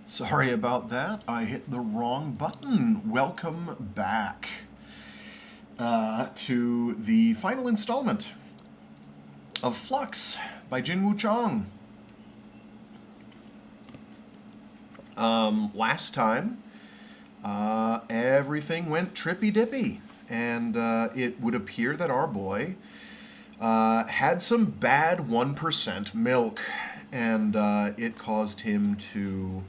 Sorry about that. I hit the wrong button. Welcome back to the final installment of Flux by Jinwoo Chong. Last time, everything went trippy-dippy, and it would appear that our boy had some bad 1% milk, and it caused him to,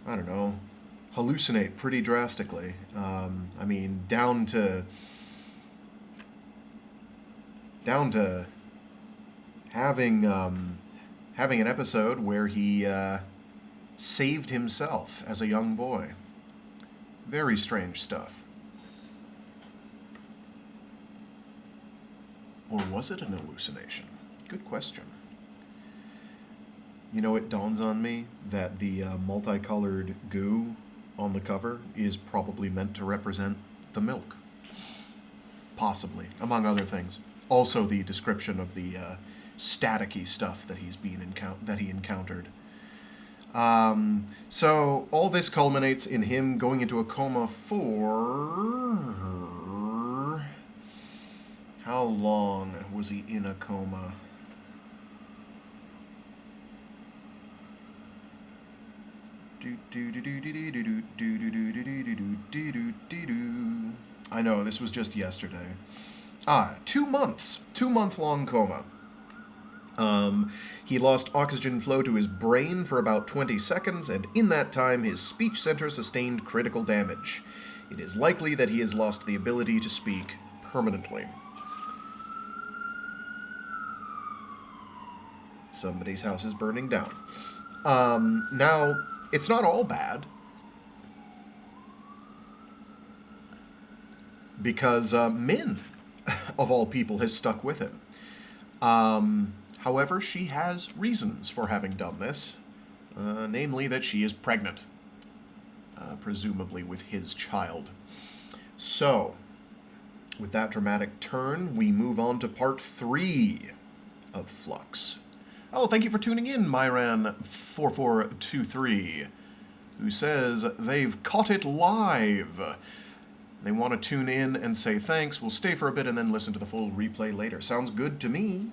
I don't know, hallucinate pretty drastically. I mean, down to having an episode where he saved himself as a young boy. Very strange stuff. Or was it an hallucination? Good question. You know, it dawns on me that the multicolored goo on the cover is probably meant to represent the milk. Possibly, among other things. Also, the description of the staticky stuff that he encountered. So all this culminates in him going into a coma for... How long was he in a coma? I know, this was just yesterday. 2 months. 2-month-long coma. He lost oxygen flow to his brain for about 20 seconds, and in that time his speech center sustained critical damage. It is likely that he has lost the ability to speak permanently. Somebody's house is burning down. Now, it's not all bad, because Min, of all people, has stuck with him. However, she has reasons for having done this, namely that she is pregnant, presumably with his child. So, with that dramatic turn, we move on to part 3 of Flux. Oh, thank you for tuning in, Myran4423, who says they've caught it live. They want to tune in and say thanks. We'll stay for a bit and then listen to the full replay later. Sounds good to me,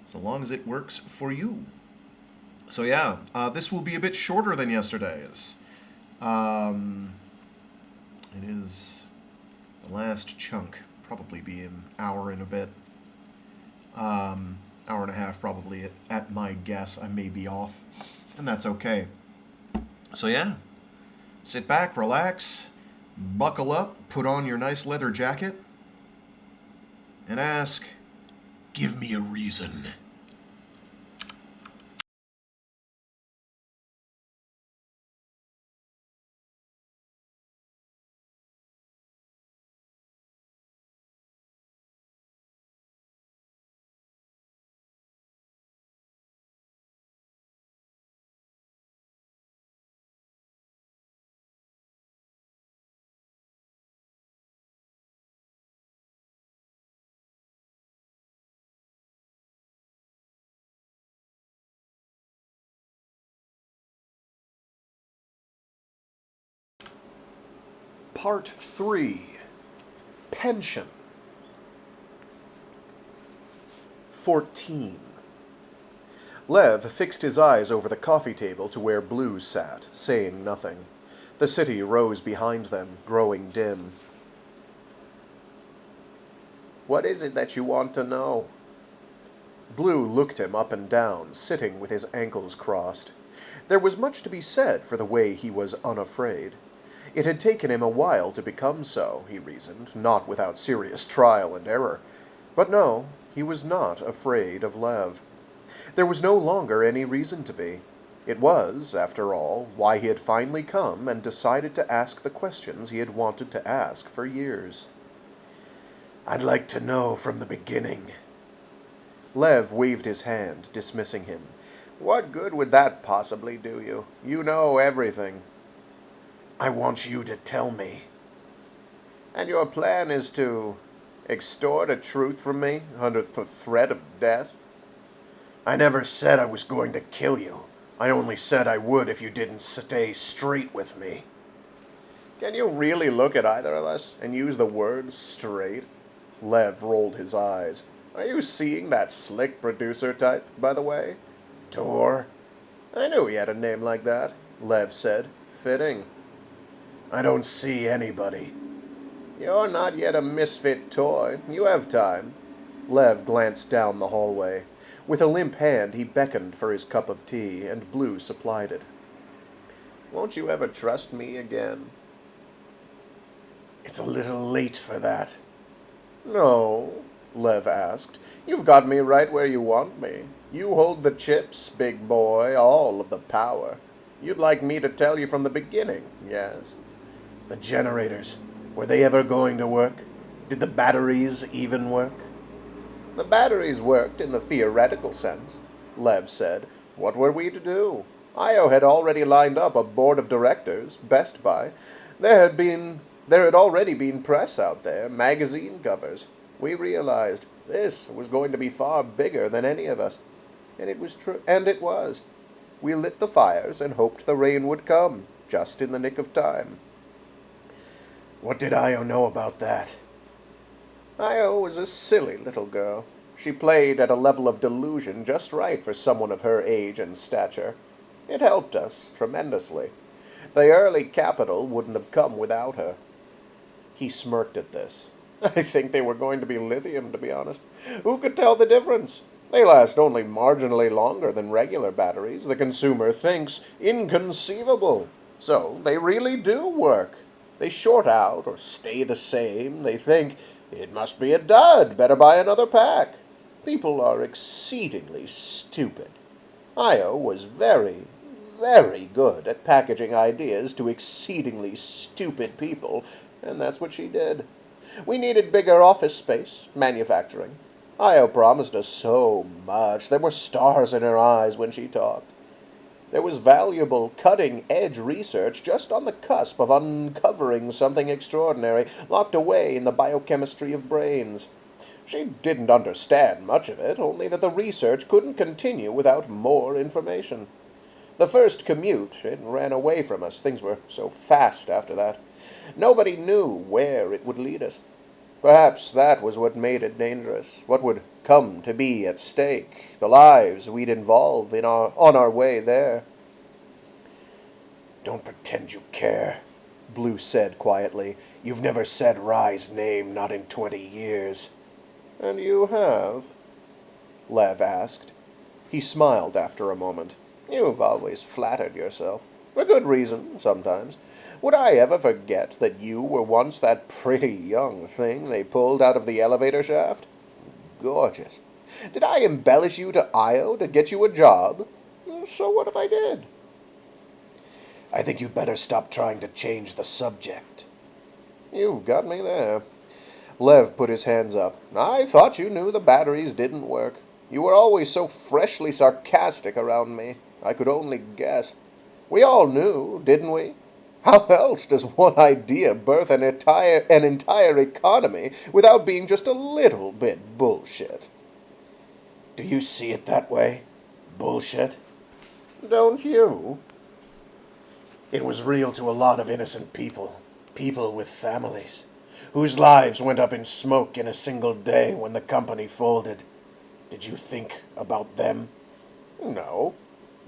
so long as it works for you. So yeah, this will be a bit shorter than yesterday's. It is the last chunk, probably be an hour and a bit. Hour and a half probably at my guess. I may be off, and that's okay. So yeah, sit back, relax, buckle up, put on your nice leather jacket, and ask, give me a reason. Part 3. Pension. 14. Lev fixed his eyes over the coffee table to where Blue sat, saying nothing. The city rose behind them, growing dim. What is it that you want to know? Blue looked him up and down, sitting with his ankles crossed. There was much to be said for the way he was unafraid. It had taken him a while to become so, he reasoned, not without serious trial and error. But no, he was not afraid of Lev. There was no longer any reason to be. It was, after all, why he had finally come and decided to ask the questions he had wanted to ask for years. I'd like to know from the beginning. Lev waved his hand, dismissing him. What good would that possibly do you? You know everything. I want you to tell me. And your plan is to extort a truth from me under the threat of death? I never said I was going to kill you. I only said I would if you didn't stay straight with me. Can you really look at either of us and use the word straight? Lev rolled his eyes. Are you seeing that slick producer type, by the way? Tor? I knew he had a name like that, Lev said. Fitting. I don't see anybody. You're not yet a misfit toy. You have time. Lev glanced down the hallway. With a limp hand, he beckoned for his cup of tea, and Blue supplied it. Won't you ever trust me again? It's a little late for that. No, Lev asked. You've got me right where you want me. You hold the chips, big boy, all of the power. You'd like me to tell you from the beginning, yes? The generators, were they ever going to work? Did the batteries even work? The batteries worked in the theoretical sense, Lev said. What were we to do? Io had already lined up a board of directors, Best Buy. There had already been press out there, magazine covers. We realized this was going to be far bigger than any of us. And it was true. And it was. We lit the fires and hoped the rain would come, just in the nick of time. What did Io know about that? Io was a silly little girl. She played at a level of delusion just right for someone of her age and stature. It helped us tremendously. The early capital wouldn't have come without her. He smirked at this. I think they were going to be lithium, to be honest. Who could tell the difference? They last only marginally longer than regular batteries. The consumer thinks inconceivable. So they really do work. They short out or stay the same. They think, it must be a dud, better buy another pack. People are exceedingly stupid. Io was very, very good at packaging ideas to exceedingly stupid people, and that's what she did. We needed bigger office space, manufacturing. Io promised us so much. There were stars in her eyes when she talked. There was valuable, cutting-edge research just on the cusp of uncovering something extraordinary, locked away in the biochemistry of brains. She didn't understand much of it, only that the research couldn't continue without more information. The first commute, it ran away from us. Things were so fast after that. Nobody knew where it would lead us. Perhaps that was what made it dangerous, what would come to be at stake, the lives we'd involve on our way there. Don't pretend you care, Blue said quietly. You've never said Rye's name, not in 20 years. And you have? Lev asked. He smiled after a moment. You've always flattered yourself. For good reason, sometimes. Would I ever forget that you were once that pretty young thing they pulled out of the elevator shaft? Gorgeous. Did I embellish you to Io to get you a job? So what if I did? I think you'd better stop trying to change the subject. You've got me there. Lev put his hands up. I thought you knew the batteries didn't work. You were always so freshly sarcastic around me. I could only guess. We all knew, didn't we? How else does one idea birth an entire economy without being just a little bit bullshit? Do you see it that way? Bullshit? Don't you? It was real to a lot of innocent people. People with families, whose lives went up in smoke in a single day when the company folded. Did you think about them? No.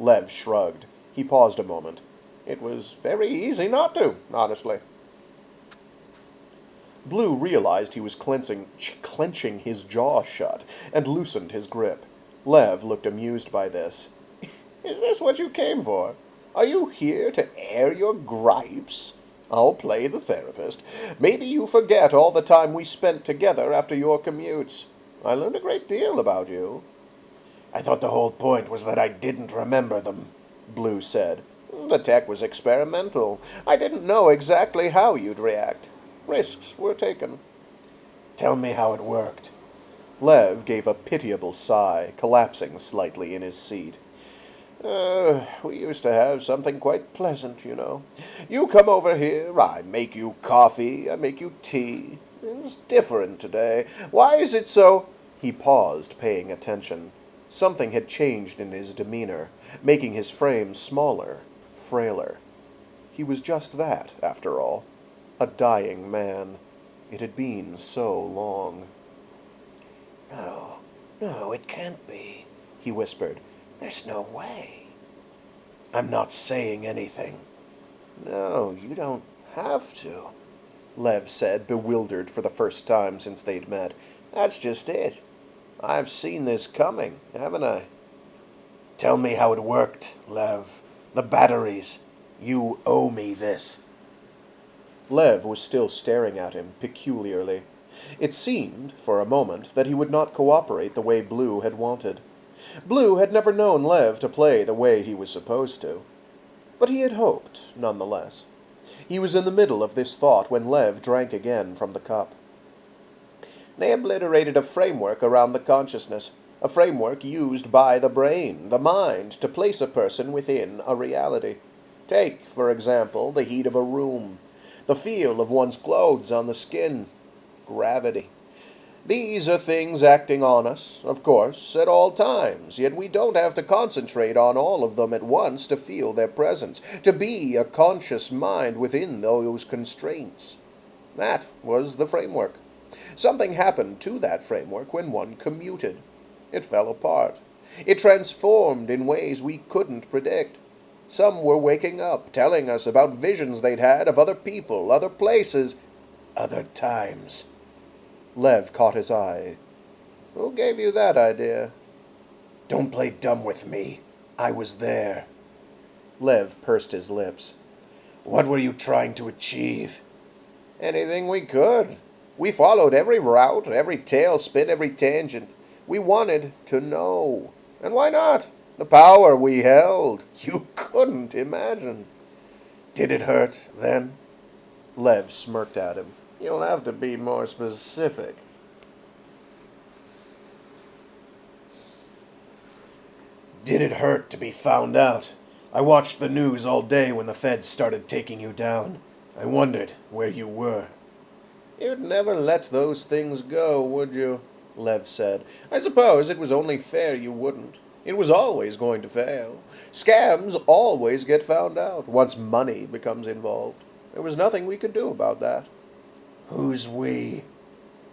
Lev shrugged. He paused a moment. It was very easy not to, honestly. Blue realized he was clenching his jaw shut and loosened his grip. Lev looked amused by this. Is this what you came for? Are you here to air your gripes? I'll play the therapist. Maybe you forget all the time we spent together after your commutes. I learned a great deal about you. I thought the whole point was that I didn't remember them, Blue said. The tech was experimental. I didn't know exactly how you'd react. Risks were taken. Tell me how it worked. Lev gave a pitiable sigh, collapsing slightly in his seat. We used to have something quite pleasant, you know. You come over here, I make you coffee, I make you tea. It's different today. Why is it so? He paused, paying attention. Something had changed in his demeanor, making his frame smaller, frailer. He was just that, after all. A dying man. It had been so long. No, no, it can't be, he whispered. There's no way. I'm not saying anything. No, you don't have to, Lev said, bewildered for the first time since they'd met. That's just it. I've seen this coming, haven't I? Tell me how it worked, Lev. The batteries. You owe me this. Lev was still staring at him, peculiarly. It seemed, for a moment, that he would not cooperate the way Blue had wanted. Blue had never known Lev to play the way he was supposed to. But he had hoped, nonetheless. He was in the middle of this thought when Lev drank again from the cup. They obliterated a framework around the consciousness, a framework used by the brain, the mind, to place a person within a reality. Take, for example, the heat of a room, the feel of one's clothes on the skin, gravity. These are things acting on us, of course, at all times, yet we don't have to concentrate on all of them at once to feel their presence, to be a conscious mind within those constraints. That was the framework. Something happened to that framework when one commuted. It fell apart. It transformed in ways we couldn't predict. Some were waking up, telling us about visions they'd had of other people, other places, other times. Lev caught his eye. Who gave you that idea? Don't play dumb with me. I was there. Lev pursed his lips. What were you trying to achieve? Anything we could. We followed every route, every tailspin, every tangent. We wanted to know. And why not? The power we held. You couldn't imagine. Did it hurt, then? Lev smirked at him. You'll have to be more specific. Did it hurt to be found out? I watched the news all day when the feds started taking you down. I wondered where you were. You'd never let those things go, would you? Lev said. I suppose it was only fair you wouldn't. It was always going to fail. Scams always get found out once money becomes involved. There was nothing we could do about that. Who's we?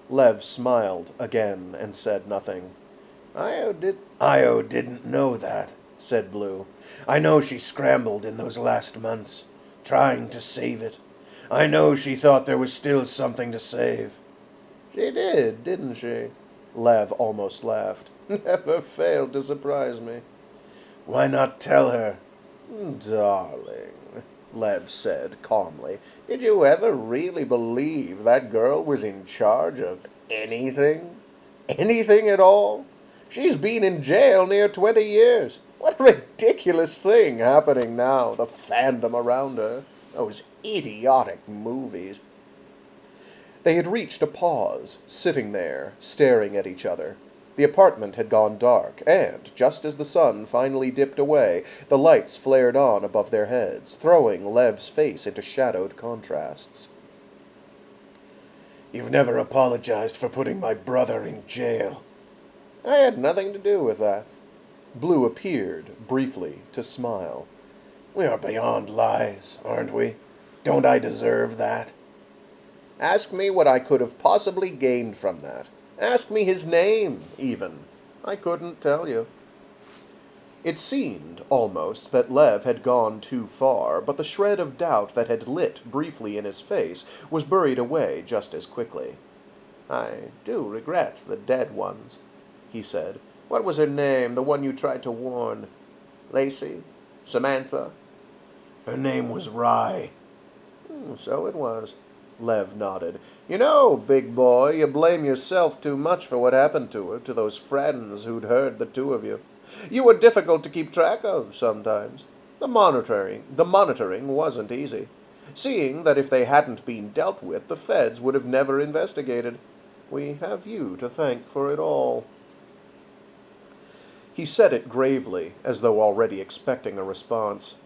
Lev smiled again and said nothing. Io didn't know that, said Blue. I know she scrambled in those last months, trying to save it. I know she thought there was still something to save. She did, didn't she? Lev almost laughed. Never failed to surprise me. Why not tell her? Darling, Lev said calmly, did you ever really believe that girl was in charge of anything? Anything at all? She's been in jail near 20 years. What a ridiculous thing happening now, the fandom around her. Those idiotic movies. They had reached a pause, sitting there, staring at each other. The apartment had gone dark, and, just as the sun finally dipped away, the lights flared on above their heads, throwing Lev's face into shadowed contrasts. You've never apologized for putting my brother in jail. I had nothing to do with that. Blue appeared, briefly, to smile. We are beyond lies, aren't we? Don't I deserve that? Ask me what I could have possibly gained from that. Ask me his name, even. I couldn't tell you. It seemed, almost, that Lev had gone too far, but the shred of doubt that had lit briefly in his face was buried away just as quickly. I do regret the dead ones, he said. What was her name, the one you tried to warn? Lacey? Samantha? Her name was Rye. So it was. Lev nodded. You know, big boy, you blame yourself too much for what happened to her, to those friends who'd heard the two of you. You were difficult to keep track of sometimes. The monitoring wasn't easy. Seeing that if they hadn't been dealt with, the feds would have never investigated. We have you to thank for it all. He said it gravely, as though already expecting a response.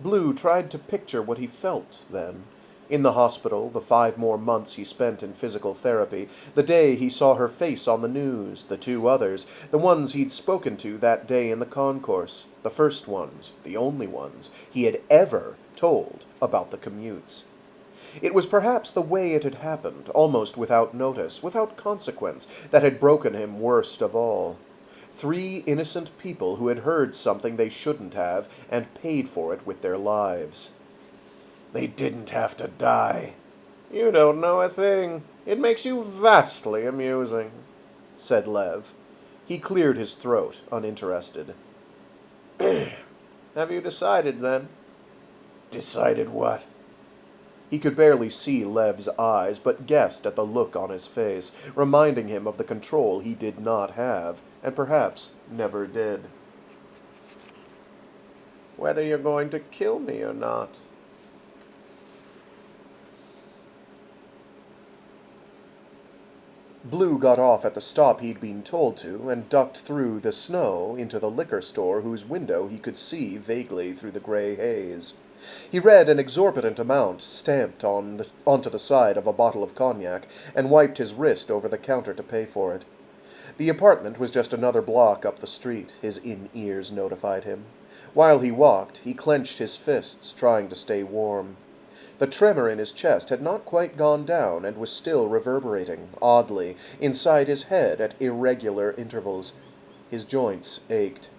Blue tried to picture what he felt then. In the hospital, the 5 more months he spent in physical therapy, the day he saw her face on the news, the 2 others, the ones he'd spoken to that day in the concourse, the first ones, the only ones, he had ever told about the commutes. It was perhaps the way it had happened, almost without notice, without consequence, that had broken him worst of all. 3 innocent people who had heard something they shouldn't have and paid for it with their lives. They didn't have to die. You don't know a thing. It makes you vastly amusing, said Lev. He cleared his throat, uninterested. Have you decided, then? Decided what? He could barely see Lev's eyes, but guessed at the look on his face, reminding him of the control he did not have, and perhaps never did. Whether you're going to kill me or not. Blue got off at the stop he'd been told to, and ducked through the snow into the liquor store whose window he could see vaguely through the gray haze. He read an exorbitant amount stamped onto the side of a bottle of cognac, and wiped his wrist over the counter to pay for it. The apartment was just another block up the street, his in-ears notified him. While he walked, he clenched his fists, trying to stay warm. The tremor in his chest had not quite gone down and was still reverberating, oddly, inside his head at irregular intervals. His joints ached.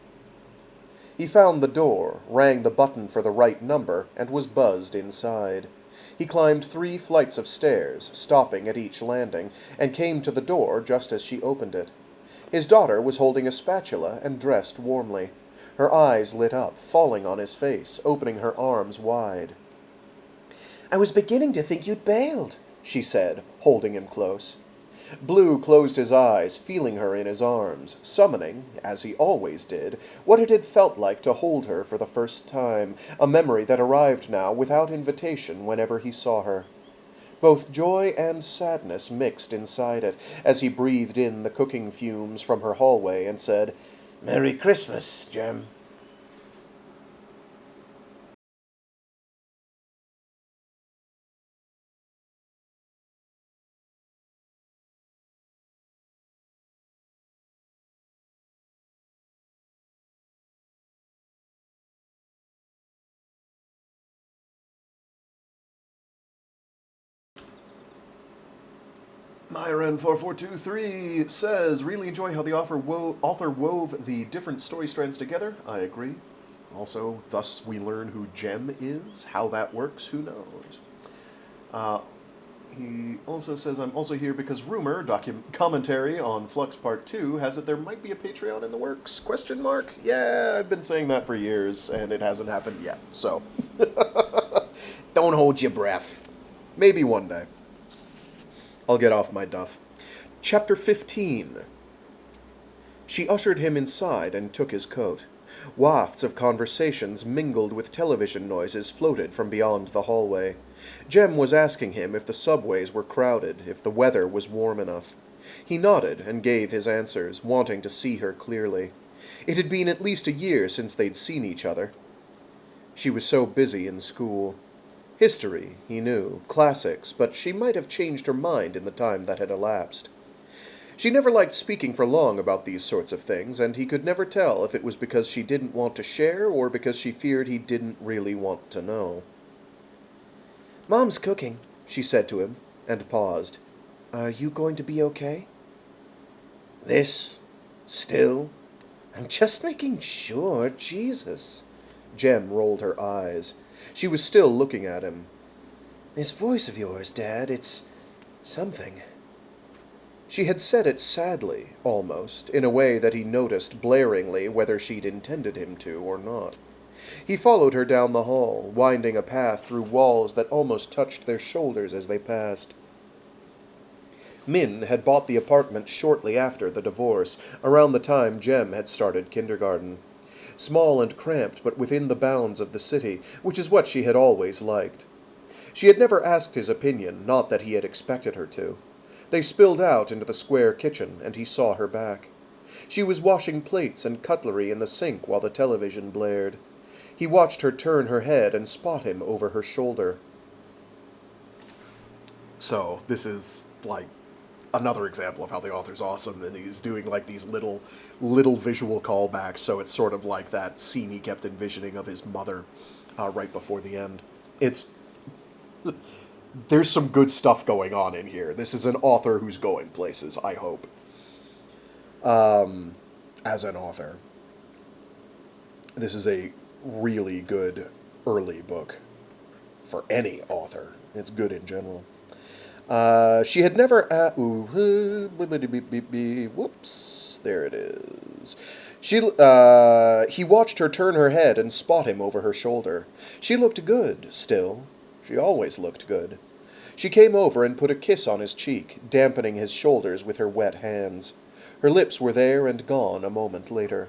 He found the door, rang the button for the right number, and was buzzed inside. He climbed 3 flights of stairs, stopping at each landing, and came to the door just as she opened it. His daughter was holding a spatula and dressed warmly. Her eyes lit up, falling on his face, opening her arms wide. I was beginning to think you'd bailed, she said, holding him close. Blue closed his eyes, feeling her in his arms, summoning, as he always did, what it had felt like to hold her for the first time, a memory that arrived now without invitation whenever he saw her. Both joy and sadness mixed inside it, as he breathed in the cooking fumes from her hallway and said, Merry Christmas, Jem. Myron4423 says, really enjoy how the author wove the different story strands together. I agree. Also, thus we learn who Jem is. How that works, who knows? He also says, I'm also here because rumor, commentary on Flux Part 2 has it there might be a Patreon in the works? Question mark? Yeah, I've been saying that for years, and it hasn't happened yet, so. Don't hold your breath. Maybe one day. I'll get off my duff. Chapter 15. She ushered him inside and took his coat. Wafts of conversations mingled with television noises floated from beyond the hallway. Jem was asking him if the subways were crowded, if the weather was warm enough. He nodded and gave his answers, wanting to see her clearly. It had been at least a year since they'd seen each other. She was so busy in school. History, he knew, classics, but she might have changed her mind in the time that had elapsed. She never liked speaking for long about these sorts of things, and he could never tell if it was because she didn't want to share or because she feared he didn't really want to know. Mom's cooking, she said to him, and paused. Are you going to be okay? This? Still? I'm just making sure, Jesus. Jem rolled her eyes. She was still looking at him. This voice of yours, Dad, it's something. She had said it sadly, almost, in a way that he noticed blaringly whether she'd intended him to or not. He followed her down the hall, winding a path through walls that almost touched their shoulders as they passed. Min had bought the apartment shortly after the divorce, around the time Jem had started kindergarten. Small and cramped, but within the bounds of the city, which is what she had always liked. She had never asked his opinion, not that he had expected her to. They spilled out into the square kitchen, and he saw her back. She was washing plates and cutlery in the sink while the television blared. He watched her turn her head and spot him over her shoulder. So this is, like, another example of how the author's awesome, and he's doing, like, these little visual callbacks, so it's sort of like that scene he kept envisioning of his mother right before the end. It's... There's some good stuff going on in here. This is an author who's going places, I hope. As an author. This is a really good early book for any author. It's good in general. She had never... whoops. There it is. He watched her turn her head and spot him over her shoulder. She looked good, still. She always looked good. She came over and put a kiss on his cheek, dampening his shoulders with her wet hands. Her lips were there and gone a moment later.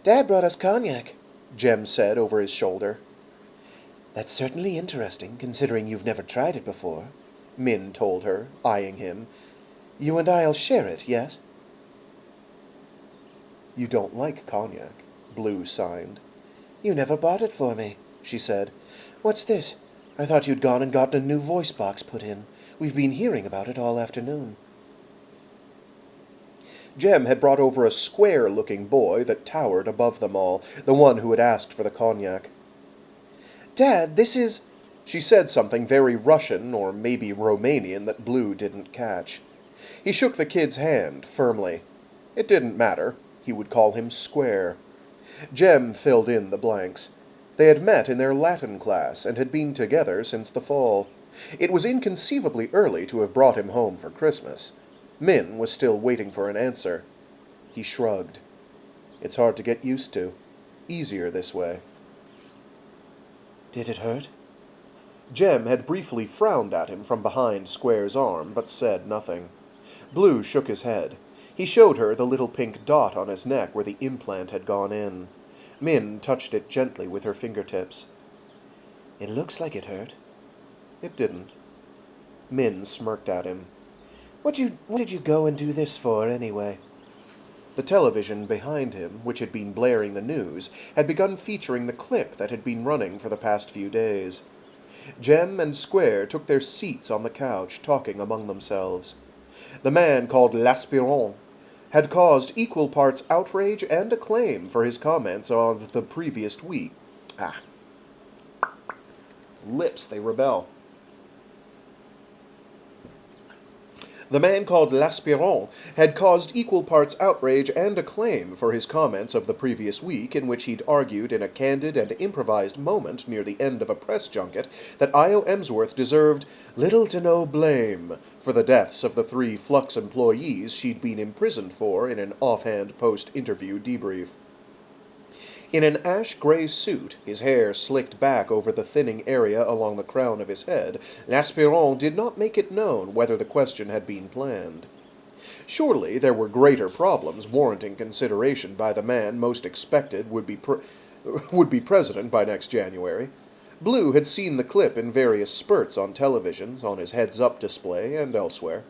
"Dad brought us cognac," Jem said over his shoulder. "That's certainly interesting, considering you've never tried it before," Min told her, eyeing him. "You and I'll share it, yes?" "You don't like cognac," Blue signed. "You never bought it for me," she said. "What's this? I thought you'd gone and gotten a new voice box put in. We've been hearing about it all afternoon." Jem had brought over a square-looking boy that towered above them all, the one who had asked for the cognac. "Dad, this is—" She said something very Russian or maybe Romanian that Blue didn't catch. He shook the kid's hand firmly. It didn't matter. He would call him Square. Jem filled in the blanks. They had met in their Latin class and had been together since the fall. It was inconceivably early to have brought him home for Christmas. Min was still waiting for an answer. He shrugged. It's hard to get used to. Easier this way. "Did it hurt?" Jem had briefly frowned at him from behind Square's arm, but said nothing. Blue shook his head. He showed her the little pink dot on his neck where the implant had gone in. Min touched it gently with her fingertips. "It looks like it hurt." It didn't. Min smirked at him. What did you go and do this for, anyway?" The television behind him, which had been blaring the news, had begun featuring the clip that had been running for the past few days. Jem and Square took their seats on the couch, talking among themselves. The man called L'Aspirant had caused equal parts outrage and acclaim for his comments of the previous week. Lips, they rebel. The man called L'Aspirant had caused equal parts outrage and acclaim for his comments of the previous week, in which he'd argued in a candid and improvised moment near the end of a press junket that Io Emsworth deserved little to no blame for the deaths of the 3 Flux employees she'd been imprisoned for in an offhand post-interview debrief. In an ash-gray suit, his hair slicked back over the thinning area along the crown of his head, L'Aspirant did not make it known whether the question had been planned. Surely there were greater problems warranting consideration by the man most expected would be president by next January. Blue had seen the clip in various spurts on televisions, on his heads-up display, and elsewhere.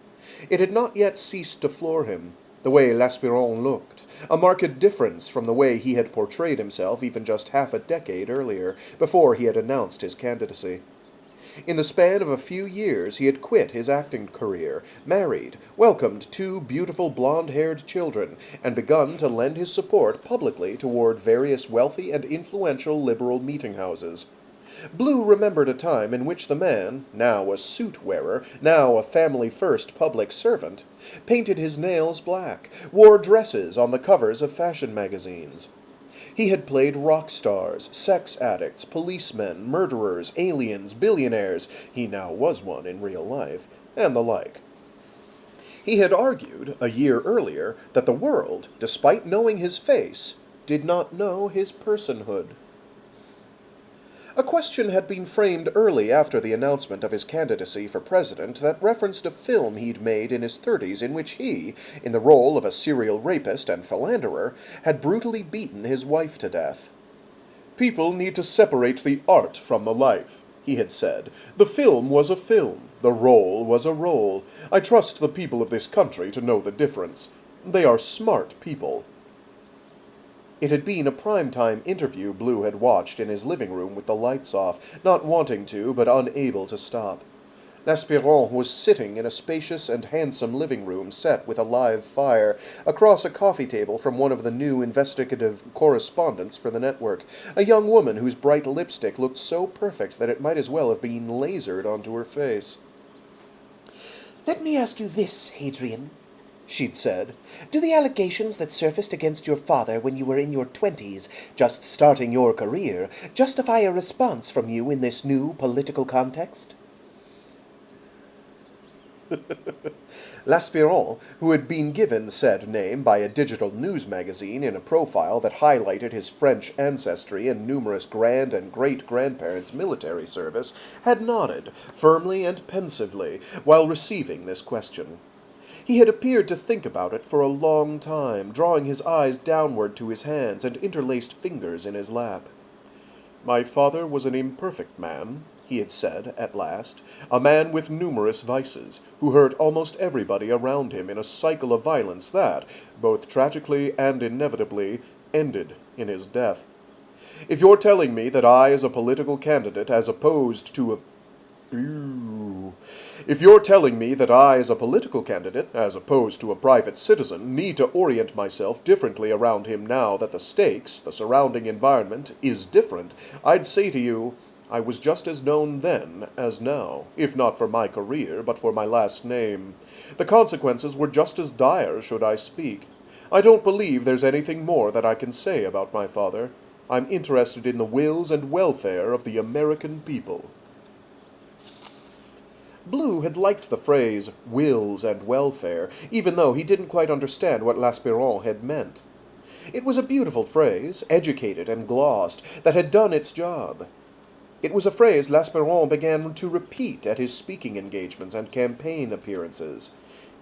It had not yet ceased to floor him. The way L'Aspirant looked, a marked difference from the way he had portrayed himself even just half a decade earlier, before he had announced his candidacy. In the span of a few years he had quit his acting career, married, welcomed 2 beautiful blonde-haired children, and begun to lend his support publicly toward various wealthy and influential liberal meeting houses. Blue remembered a time in which the man, now a suit-wearer, now a family-first public servant, painted his nails black, wore dresses on the covers of fashion magazines. He had played rock stars, sex addicts, policemen, murderers, aliens, billionaires — he now was one in real life — and the like. He had argued, a year earlier, that the world, despite knowing his face, did not know his personhood. A question had been framed early after the announcement of his candidacy for president that referenced a film he'd made in his 30s in which he, in the role of a serial rapist and philanderer, had brutally beaten his wife to death. "People need to separate the art from the life," he had said. "The film was a film. The role was a role. I trust the people of this country to know the difference. They are smart people." It had been a prime-time interview Blue had watched in his living room with the lights off, not wanting to, but unable to stop. L'Aspirant was sitting in a spacious and handsome living room set with a live fire, across a coffee table from one of the new investigative correspondents for the network, a young woman whose bright lipstick looked so perfect that it might as well have been lasered onto her face. Let me ask you this, Hadrian, she'd said. Do the allegations that surfaced against your father when you were in your 20s, just starting your career, justify a response from you in this new political context? L'Aspirant, who had been given said name by a digital news magazine in a profile that highlighted his French ancestry and numerous grand and great-grandparents' military service, had nodded, firmly and pensively, while receiving this question. He had appeared to think about it for a long time, drawing his eyes downward to his hands and interlaced fingers in his lap. "My father was an imperfect man," he had said, at last, "a man with numerous vices, who hurt almost everybody around him in a cycle of violence that, both tragically and inevitably, ended in his death. If you're telling me that I, as a political candidate, as opposed to a If you're telling me that I, as a political candidate, as opposed to a private citizen, need to orient myself differently around him now that the stakes, the surrounding environment, is different, I'd say to you, I was just as known then as now, if not for my career, but for my last name. The consequences were just as dire should I speak. I don't believe there's anything more that I can say about my father. I'm interested in the wills and welfare of the American people." Blue had liked the phrase, wills and welfare, even though he didn't quite understand what L'Aspirant had meant. It was a beautiful phrase, educated and glossed, that had done its job. It was a phrase L'Aspirant began to repeat at his speaking engagements and campaign appearances.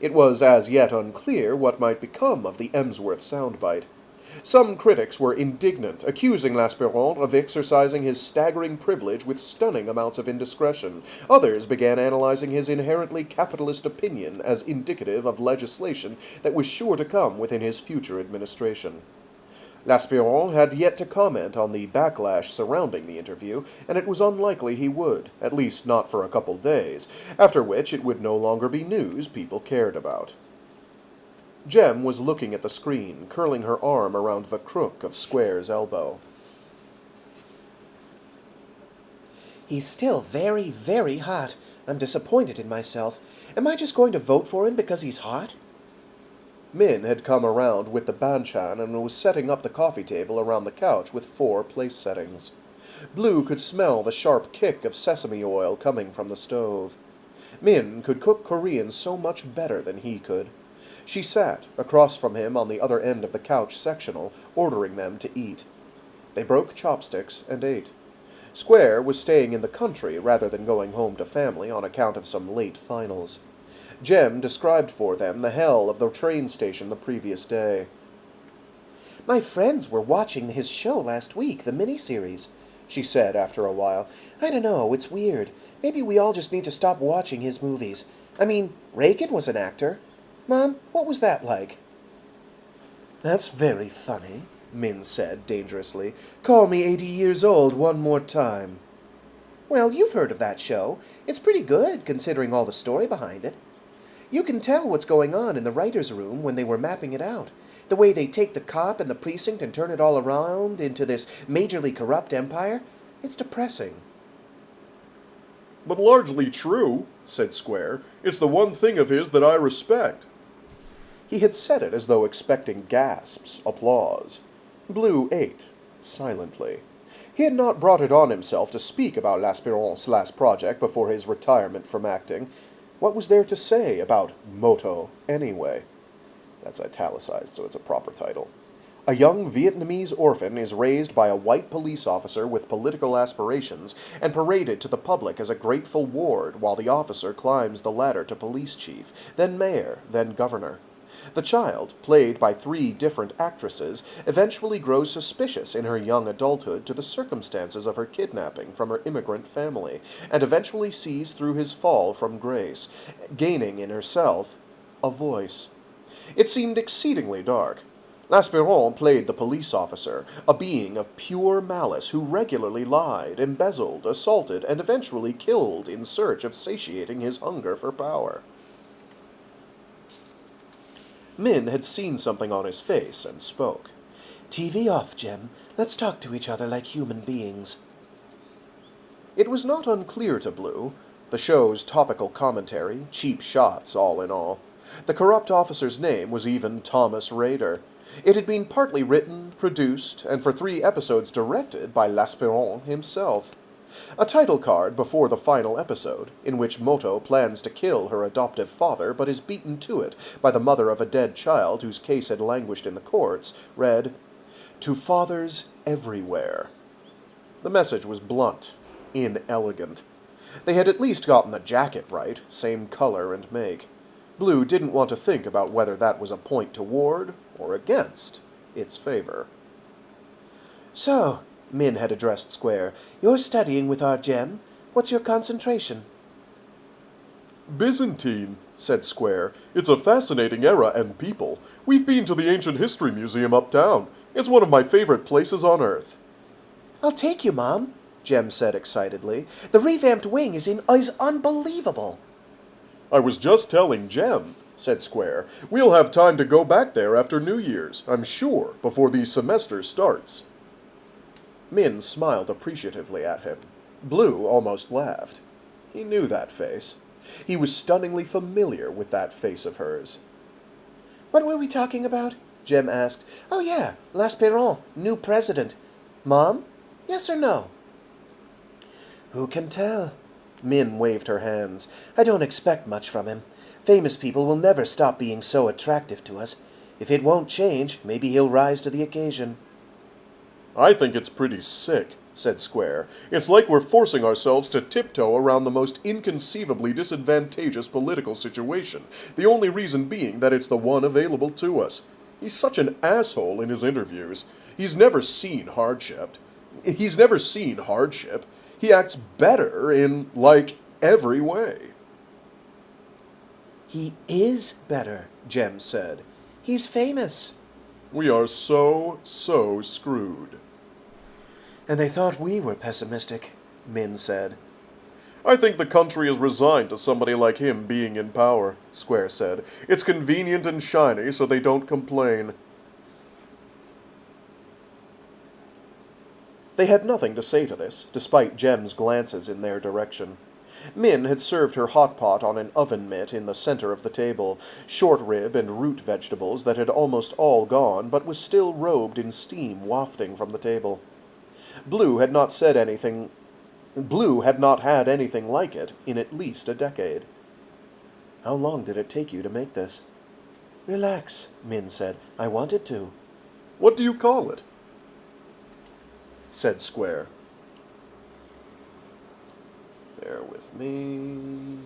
It was as yet unclear what might become of the Emsworth soundbite. Some critics were indignant, accusing L'Aspirant of exercising his staggering privilege with stunning amounts of indiscretion. Others began analyzing his inherently capitalist opinion as indicative of legislation that was sure to come within his future administration. L'Aspirant had yet to comment on the backlash surrounding the interview, and it was unlikely he would, at least not for a couple days, after which it would no longer be news people cared about. Jem was looking at the screen, curling her arm around the crook of Square's elbow. He's still very, very hot. I'm disappointed in myself. Am I just going to vote for him because he's hot? Min had come around with the banchan and was setting up the coffee table around the couch with 4 place settings. Blue could smell the sharp kick of sesame oil coming from the stove. Min could cook Korean so much better than he could. She sat across from him on the other end of the couch sectional, ordering them to eat. They broke chopsticks and ate. Square was staying in the country rather than going home to family on account of some late finals. Jem described for them the hell of the train station the previous day. My friends were watching his show last week, the miniseries, she said after a while. I don't know, it's weird. Maybe we all just need to stop watching his movies. I mean, Reagan was an actor. Mom, what was that like? That's very funny, Min said dangerously. Call me 80 years old one more time. Well, you've heard of that show. It's pretty good, considering all the story behind it. You can tell what's going on in the writer's room when they were mapping it out. The way they take the cop and the precinct and turn it all around into this majorly corrupt empire. It's depressing. But largely true, said Square. It's the one thing of his that I respect. He had said it as though expecting gasps, applause. Blue ate, silently. He had not brought it on himself to speak about L'Aspirant's last project before his retirement from acting. What was there to say about Moto, anyway? That's italicized, so it's a proper title. A young Vietnamese orphan is raised by a white police officer with political aspirations and paraded to the public as a grateful ward while the officer climbs the ladder to police chief, then mayor, then governor. The child, played by 3 different actresses, eventually grows suspicious in her young adulthood to the circumstances of her kidnapping from her immigrant family, and eventually sees through his fall from grace, gaining in herself a voice. It seemed exceedingly dark. L'Aspirant played the police officer, a being of pure malice who regularly lied, embezzled, assaulted, and eventually killed in search of satiating his hunger for power. Min had seen something on his face and spoke. TV off, Jem. Let's talk to each other like human beings. It was not unclear to Blue, the show's topical commentary, cheap shots all in all. The corrupt officer's name was even Thomas Rader. It had been partly written, produced, and for 3 episodes directed by L'Aspirant himself. A title card before the final episode, in which Moto plans to kill her adoptive father but is beaten to it by the mother of a dead child whose case had languished in the courts, read, "To fathers everywhere." The message was blunt, inelegant. They had at least gotten the jacket right, same color and make. Blue didn't want to think about whether that was a point toward or against its favor. So, Min had addressed Square, you're studying with our Jem. What's your concentration? Byzantine, said Square. It's a fascinating era and people. We've been to the Ancient History Museum uptown. It's one of my favorite places on Earth. I'll take you, Mom, Jem said excitedly. The revamped wing is unbelievable. I was just telling Jem, said Square. We'll have time to go back there after New Year's, I'm sure, before the semester starts. Min smiled appreciatively at him. Blue almost laughed. He knew that face. He was stunningly familiar with that face of hers. What were we talking about? Jem asked. Oh yeah, L'Aspirant, new president. Mom, yes or no? Who can tell? Min waved her hands. I don't expect much from him. Famous people will never stop being so attractive to us. If it won't change, maybe he'll rise to the occasion. I think it's pretty sick, said Square. It's like we're forcing ourselves to tiptoe around the most inconceivably disadvantageous political situation, the only reason being that it's the one available to us. He's such an asshole in his interviews. He's never seen hardship. He acts better in, like, every way. He is better, Jem said. He's famous. We are so screwed. And they thought we were pessimistic, Min said. I think the country is resigned to somebody like him being in power, Square said. It's convenient and shiny, so they don't complain. They had nothing to say to this, despite Jem's glances in their direction. Min had served her hot pot on an oven mitt in the center of the table, short rib and root vegetables that had almost all gone, but was still robed in steam wafting from the table. Blue had not had anything like it in at least a decade. How long did it take you to make this? Relax, Min said. I wanted to. What do you call it? Said Square. Bear with me.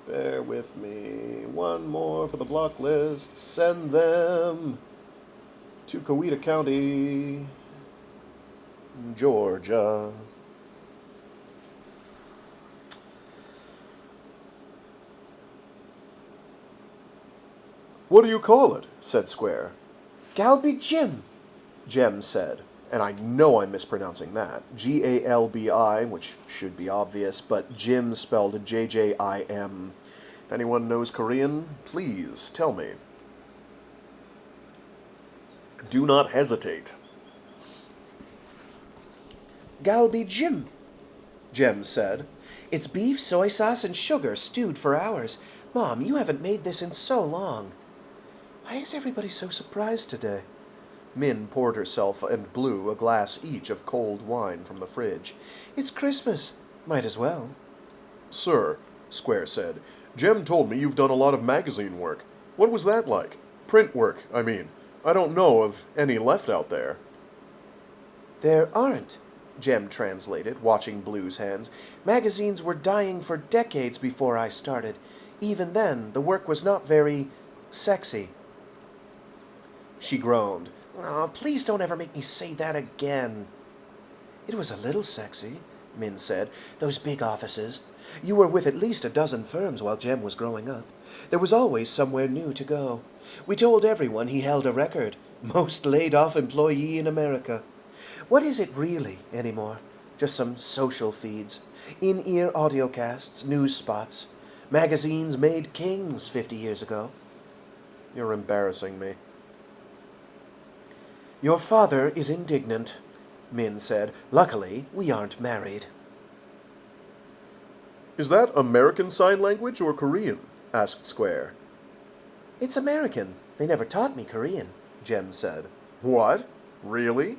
Bear with me. One more for the block list. Send them to Coweta County, Georgia. What do you call it? Said Square. Galbi Jim, Jem said. And I know I'm mispronouncing that. Galbi, which should be obvious, but Jim spelled Jjim. If anyone knows Korean, please tell me. Do not hesitate. Galbi Jim, Jem said. It's beef, soy sauce, and sugar stewed for hours. Mom, you haven't made this in so long. Why is everybody so surprised today? Min poured herself and Blue a glass each of cold wine from the fridge. It's Christmas. Might as well. Sir, Square said, Jem told me you've done a lot of magazine work. What was that like? Print work, I mean. I don't know of any left out there. There aren't, Jem translated, watching Blue's hands. Magazines were dying for decades before I started. Even then, the work was not very sexy. She groaned. Oh, please don't ever make me say that again. It was a little sexy, Min said. Those big offices. You were with at least a dozen firms while Jem was growing up. There was always somewhere new to go. We told everyone he held a record. Most laid-off employee in America. What is it really anymore? Just some social feeds, in-ear audiocasts, news spots. Magazines made kings 50 years ago. You're embarrassing me. Your father is indignant, Min said. Luckily, we aren't married. Is that American Sign Language or Korean? Asked Square. It's American. They never taught me Korean, Jem said. What? Really?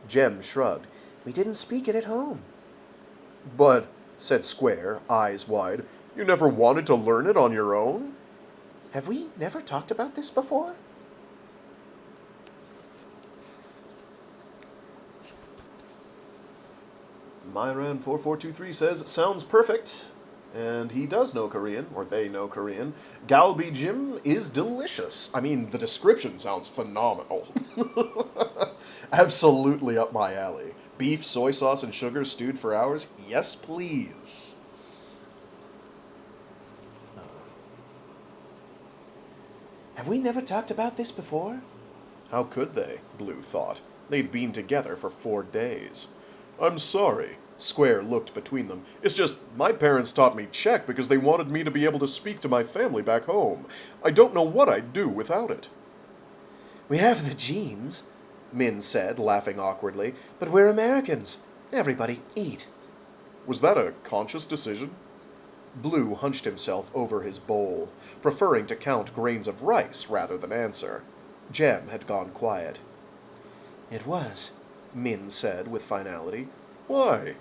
Jem shrugged. We didn't speak it at home. But, said Square, eyes wide, you never wanted to learn it on your own? Have we never talked about this before? Myran4423 says, sounds perfect. And he does know Korean, or they know Korean. Galbi Jim is delicious. I mean, the description sounds phenomenal. Absolutely up my alley. Beef, soy sauce, and sugar stewed for hours? Yes, please. Have we never talked about this before? How could they? Blue thought. They'd been together for 4 days. I'm sorry. Square looked between them. It's just, my parents taught me Czech because they wanted me to be able to speak to my family back home. I don't know what I'd do without it. We have the genes, Min said, laughing awkwardly, but we're Americans. Everybody eat. Was that a conscious decision? Blue hunched himself over his bowl, preferring to count grains of rice rather than answer. Jem had gone quiet. It was, Min said with finality. Why?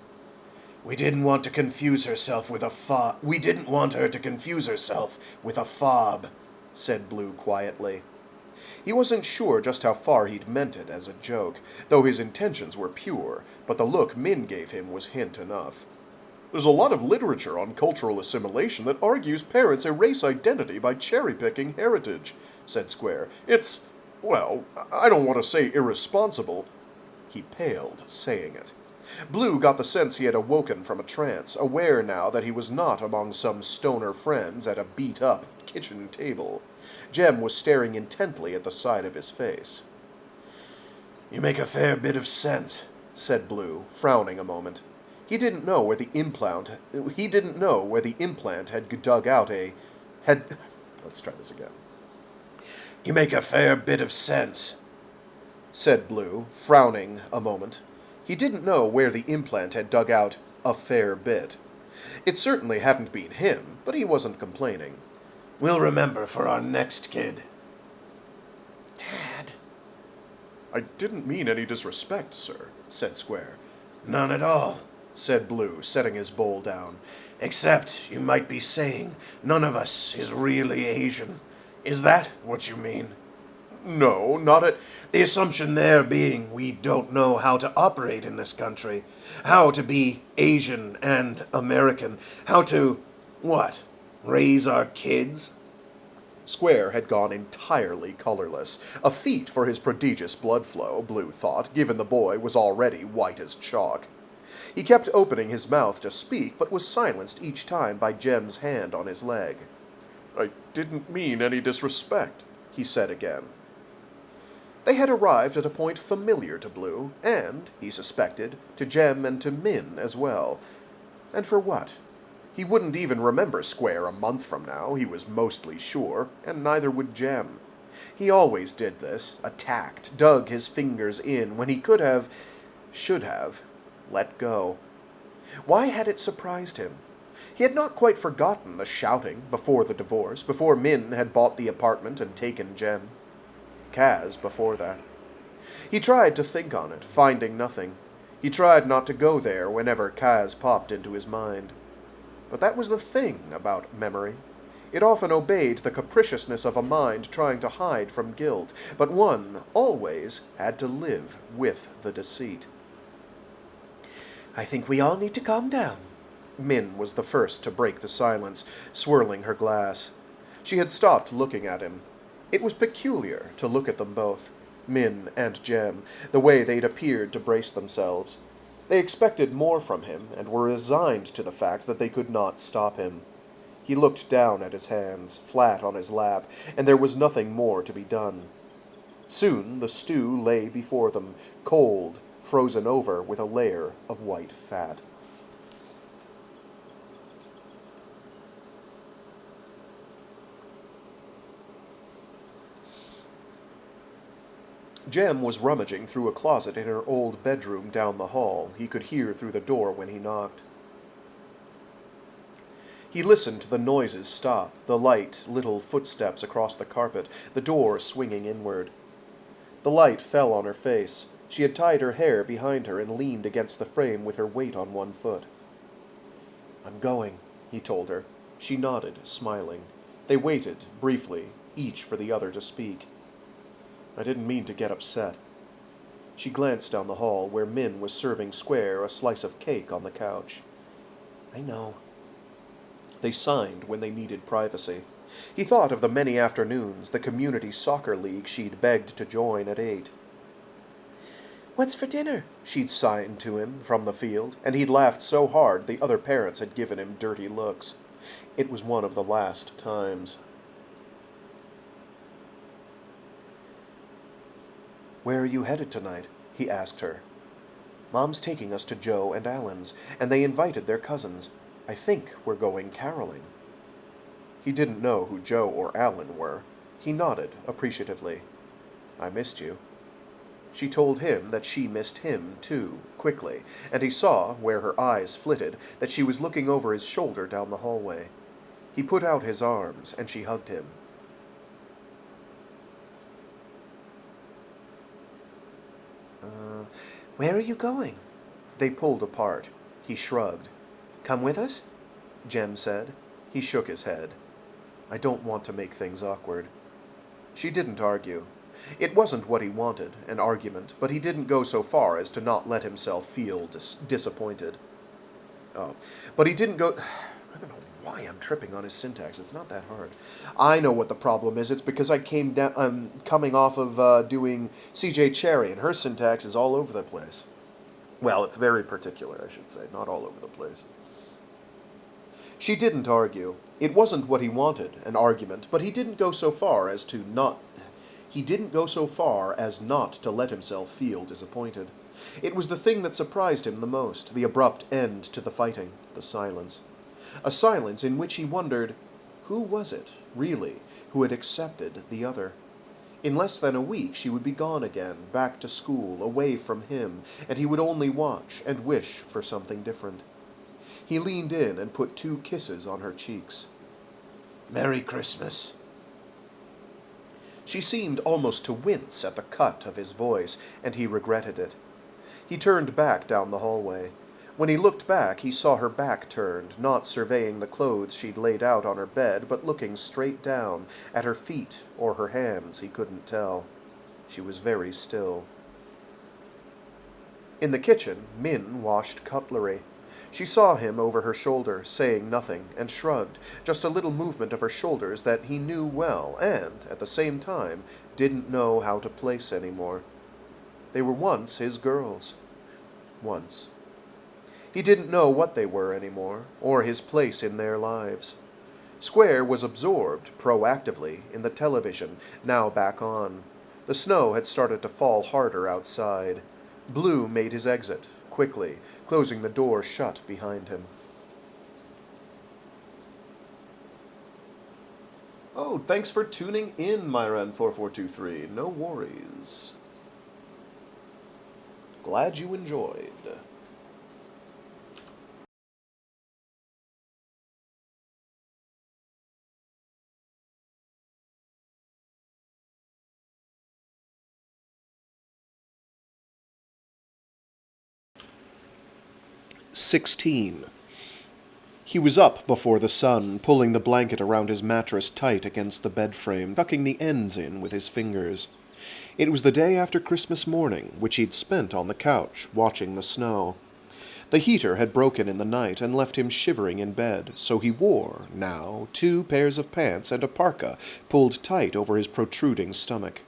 We didn't want to confuse herself with a fob. We didn't want her to confuse herself with a fob, said Blue quietly. He wasn't sure just how far he'd meant it as a joke, though his intentions were pure, but the look Min gave him was hint enough. There's a lot of literature on cultural assimilation that argues parents erase identity by cherry-picking heritage, said Square. It's, well, I don't want to say irresponsible. He paled, saying it. Blue got the sense he had awoken from a trance, aware now that he was not among some stoner friends at a beat-up kitchen table. Jem was staring intently at the side of his face. You make a fair bit of sense, said Blue, frowning a moment. He didn't know where the implant had dug out let's try this again. You make a fair bit of sense, said Blue, frowning a moment. He didn't know where the implant had dug out a fair bit. It certainly hadn't been him, but he wasn't complaining. We'll remember for our next kid. Dad. I didn't mean any disrespect, sir, said Square. None at all, said Blue, setting his bowl down. Except you might be saying none of us is really Asian. Is that what you mean? No, not at... The assumption there being we don't know how to operate in this country. How to be Asian and American. How to, what, raise our kids? Square had gone entirely colorless, a feat for his prodigious blood flow, Blue thought, given the boy was already white as chalk. He kept opening his mouth to speak, but was silenced each time by Jem's hand on his leg. I didn't mean any disrespect, he said again. They had arrived at a point familiar to Blue, and, he suspected, to Jem and to Min as well. And for what? He wouldn't even remember Square a month from now, he was mostly sure, and neither would Jem. He always did this, attacked, dug his fingers in when he could have, should have, let go. Why had it surprised him? He had not quite forgotten the shouting before the divorce, before Min had bought the apartment and taken Jem. Kaz before that. He tried to think on it, finding nothing. He tried not to go there whenever Kaz popped into his mind. But that was the thing about memory. It often obeyed the capriciousness of a mind trying to hide from guilt, but one always had to live with the deceit. I think we all need to calm down. Min was the first to break the silence, swirling her glass. She had stopped looking at him. It was peculiar to look at them both, Min and Jem, the way they'd appeared to brace themselves. They expected more from him, and were resigned to the fact that they could not stop him. He looked down at his hands, flat on his lap, and there was nothing more to be done. Soon the stew lay before them, cold, frozen over with a layer of white fat. Jem was rummaging through a closet in her old bedroom down the hall. He could hear through the door when he knocked. He listened to the noises stop, the light, little footsteps across the carpet, the door swinging inward. The light fell on her face. She had tied her hair behind her and leaned against the frame with her weight on one foot. "I'm going," he told her. She nodded, smiling. They waited, briefly, each for the other to speak. "I didn't mean to get upset." She glanced down the hall where Min was serving Square a slice of cake on the couch. "I know." They signed when they needed privacy. He thought of the many afternoons, the community soccer league she'd begged to join at 8. "What's for dinner?" she'd signed to him from the field, and he'd laughed so hard the other parents had given him dirty looks. It was one of the last times. "Where are you headed tonight?" he asked her. "Mom's taking us to Joe and Alan's, and they invited their cousins. I think we're going caroling." He didn't know who Joe or Alan were. He nodded appreciatively. "I missed you." She told him that she missed him, too, quickly, and he saw, where her eyes flitted, that she was looking over his shoulder down the hallway. He put out his arms, and she hugged him. "Where are you going?" They pulled apart. He shrugged. "Come with us?" Jem said. He shook his head. "I don't want to make things awkward." She didn't argue. It wasn't what he wanted, an argument, but he didn't go so far as to not let himself feel disappointed. But he didn't go... I don't know why I'm tripping on his syntax. It's not that hard. I know what the problem is. It's because I'm coming off of doing C.J. Cherry, and her syntax is all over the place. Well, it's very particular, I should say, not all over the place. She didn't argue. It wasn't what he wanted, an argument, but he didn't go so far as to not... He didn't go so far as not to let himself feel disappointed. It was the thing that surprised him the most, the abrupt end to the fighting, the silence. A silence in which he wondered, who was it, really, who had accepted the other? In less than a week she would be gone again, back to school, away from him, and he would only watch and wish for something different. He leaned in and put 2 kisses on her cheeks. "Merry Christmas." She seemed almost to wince at the cut of his voice, and he regretted it. He turned back down the hallway. When he looked back, he saw her back turned, not surveying the clothes she'd laid out on her bed, but looking straight down, at her feet or her hands, he couldn't tell. She was very still. In the kitchen, Min washed cutlery. She saw him over her shoulder, saying nothing, and shrugged, just a little movement of her shoulders that he knew well and, at the same time, didn't know how to place anymore. They were once his girls. Once. He didn't know what they were anymore, or his place in their lives. Square was absorbed, proactively, in the television, now back on. The snow had started to fall harder outside. Blue made his exit, quickly, closing the door shut behind him. Oh, thanks for tuning in, Myran4423. No worries. Glad you enjoyed. "16. He was up before the sun, pulling the blanket around his mattress tight against the bed frame, tucking the ends in with his fingers. It was the day after Christmas morning, which he'd spent on the couch, watching the snow. The heater had broken in the night and left him shivering in bed, so he wore, now, 2 pairs of pants and a parka pulled tight over his protruding stomach.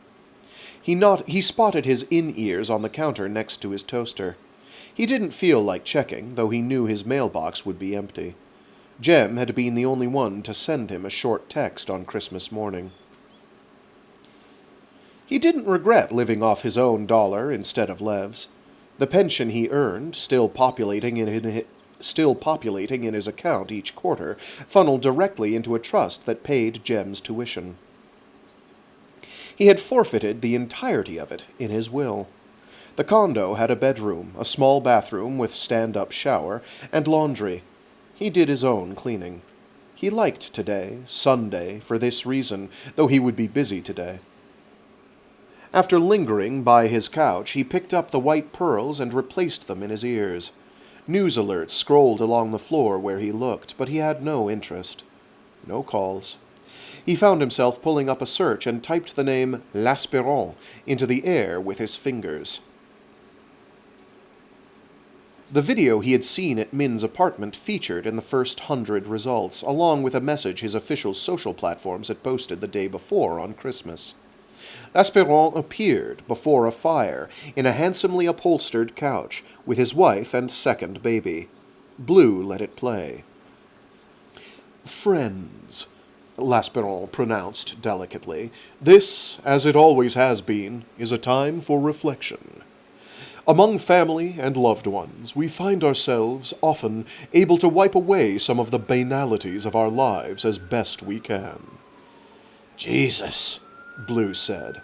He spotted his in-ears on the counter next to his toaster. He didn't feel like checking, though he knew his mailbox would be empty. Jem had been the only one to send him a short text on Christmas morning. He didn't regret living off his own dollar instead of Lev's. The pension he earned, still populating in his account each quarter, funneled directly into a trust that paid Jem's tuition. He had forfeited the entirety of it in his will. The condo had a bedroom, a small bathroom with stand-up shower, and laundry. He did his own cleaning. He liked today, Sunday, for this reason, though he would be busy today. After lingering by his couch, he picked up the white pearls and replaced them in his ears. News alerts scrolled along the floor where he looked, but he had no interest. No calls. He found himself pulling up a search and typed the name L'Aspirant into the air with his fingers. The video he had seen at Min's apartment featured in the first 100 results, along with a message his official social platforms had posted the day before on Christmas. L'Aspirant appeared before a fire in a handsomely upholstered couch with his wife and second baby. Blue let it play. "Friends," L'Aspirant pronounced delicately, "this, as it always has been, is a time for reflection. Among family and loved ones, we find ourselves often able to wipe away some of the banalities of our lives as best we can." "Jesus," Blue said.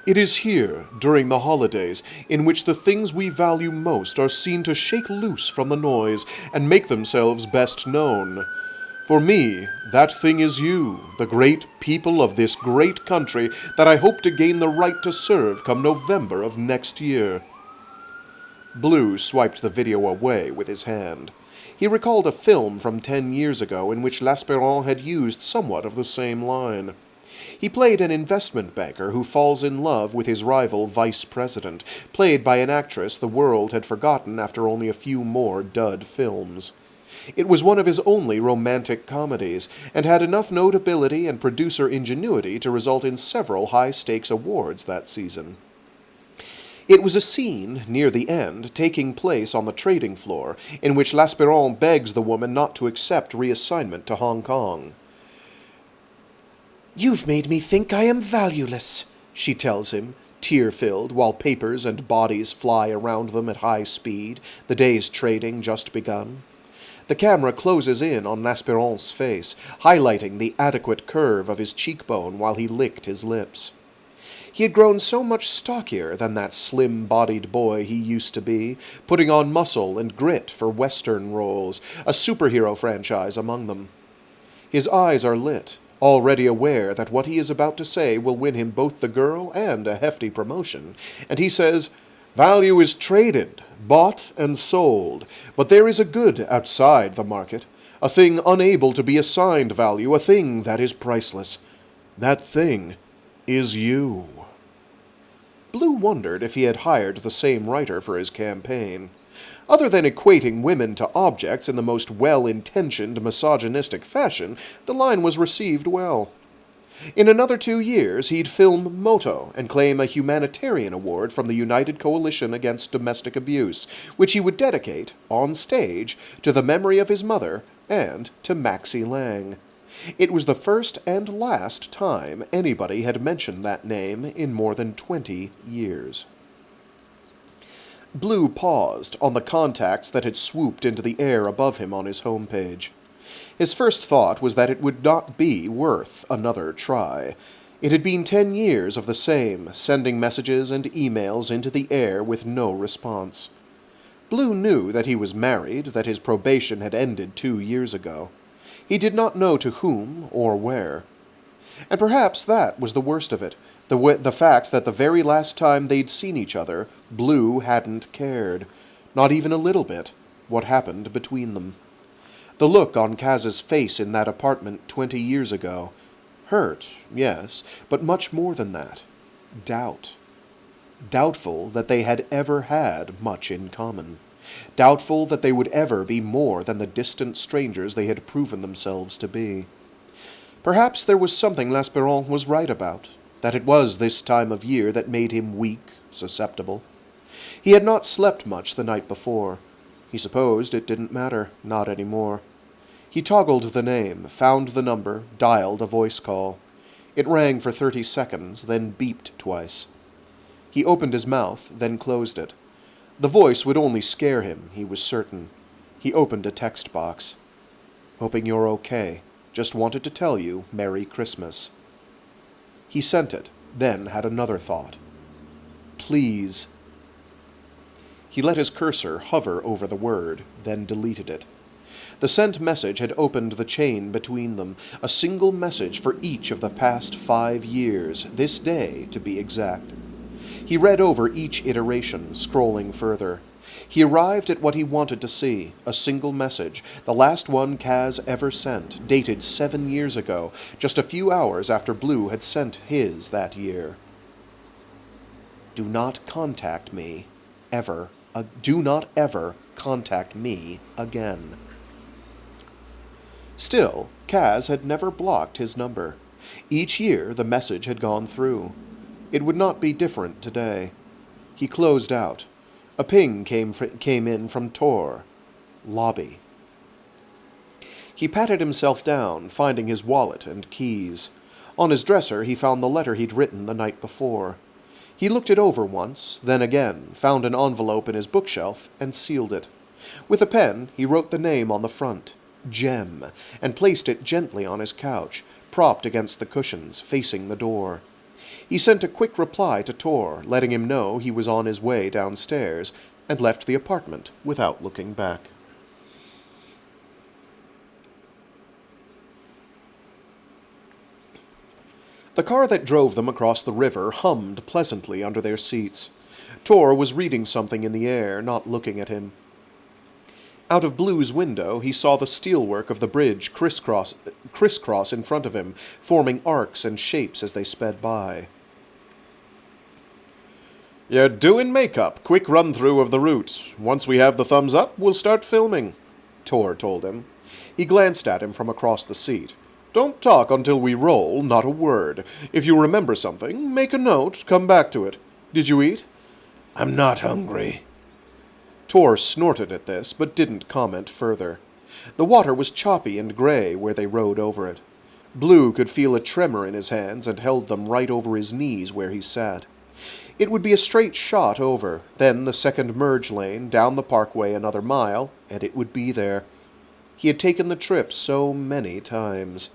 "It is here, during the holidays, in which the things we value most are seen to shake loose from the noise and make themselves best known. For me, that thing is you, the great people of this great country that I hope to gain the right to serve come November of next year." Blue swiped the video away with his hand. He recalled a film from 10 years ago in which L'Aspirant had used somewhat of the same line. He played an investment banker who falls in love with his rival vice president, played by an actress the world had forgotten after only a few more dud films. It was one of his only romantic comedies, and had enough notability and producer ingenuity to result in several high-stakes awards that season. It was a scene, near the end, taking place on the trading floor, in which L'Aspirant begs the woman not to accept reassignment to Hong Kong. "You've made me think I am valueless," she tells him, tear-filled, while papers and bodies fly around them at high speed, the day's trading just begun. The camera closes in on L'Aspirant's face, highlighting the adequate curve of his cheekbone while he licked his lips. He had grown so much stockier than that slim-bodied boy he used to be, putting on muscle and grit for Western roles, a superhero franchise among them. His eyes are lit, already aware that what he is about to say will win him both the girl and a hefty promotion, and he says, "Value is traded, bought and sold, but there is a good outside the market, a thing unable to be assigned value, a thing that is priceless. That thing is you." Blue wondered if he had hired the same writer for his campaign. Other than equating women to objects in the most well-intentioned misogynistic fashion, the line was received well. In another 2 years, he'd film Moto and claim a humanitarian award from the United Coalition Against Domestic Abuse, which he would dedicate, on stage, to the memory of his mother and to Maxie Lang. It was the first and last time anybody had mentioned that name in more than 20 years. Blue paused on the contacts that had swooped into the air above him on his homepage. His first thought was that it would not be worth another try. It had been 10 years of the same, sending messages and emails into the air with no response. Blue knew that he was married, that his probation had ended 2 years ago. He did not know to whom or where. And perhaps that was the worst of it, the fact that the very last time they'd seen each other, Blue hadn't cared, not even a little bit, what happened between them. The look on Kaz's face in that apartment 20 years ago. Hurt, yes, but much more than that. Doubt. Doubtful that they had ever had much in common. Doubtful that they would ever be more than the distant strangers they had proven themselves to be. Perhaps there was something L'Aspirant was right about, that it was this time of year that made him weak, susceptible. He had not slept much the night before. He supposed it didn't matter, not any more. He toggled the name, found the number, dialed a voice call. It rang for 30 seconds, then beeped twice. He opened his mouth, then closed it. The voice would only scare him, he was certain. He opened a text box. "Hoping you're okay. Just wanted to tell you Merry Christmas." He sent it, then had another thought. Please. He let his cursor hover over the word, then deleted it. The sent message had opened the chain between them, a single message for each of the past 5 years, this day to be exact. He read over each iteration, scrolling further. He arrived at what he wanted to see, a single message, the last one Kaz ever sent, dated 7 years ago, just a few hours after Blue had sent his that year. Do not contact me, ever. Do not ever contact me again. Still, Kaz had never blocked his number. Each year the message had gone through. It would not be different today. He closed out. A ping came in from Tor. Lobby. He patted himself down, finding his wallet and keys. On his dresser he found the letter he'd written the night before. He looked it over once, then again, found an envelope in his bookshelf, and sealed it. With a pen, he wrote the name on the front, Gem, and placed it gently on his couch, propped against the cushions, facing the door. He sent a quick reply to Tor, letting him know he was on his way downstairs, and left the apartment without looking back. The car that drove them across the river hummed pleasantly under their seats. Tor was reading something in the air, not looking at him. Out of Blue's window, he saw the steelwork of the bridge crisscross in front of him, forming arcs and shapes as they sped by. "You're doing makeup. Quick run-through of the route. Once we have the thumbs up, we'll start filming," Tor told him. He glanced at him from across the seat. "Don't talk until we roll, not a word. If you remember something, make a note, come back to it. Did you eat?" "I'm not hungry." Tor snorted at this, but didn't comment further. The water was choppy and gray where they rode over it. Blue could feel a tremor in his hands and held them right over his knees where he sat. It would be a straight shot over, then the second merge lane, down the parkway another mile, and it would be there. He had taken the trip so many times.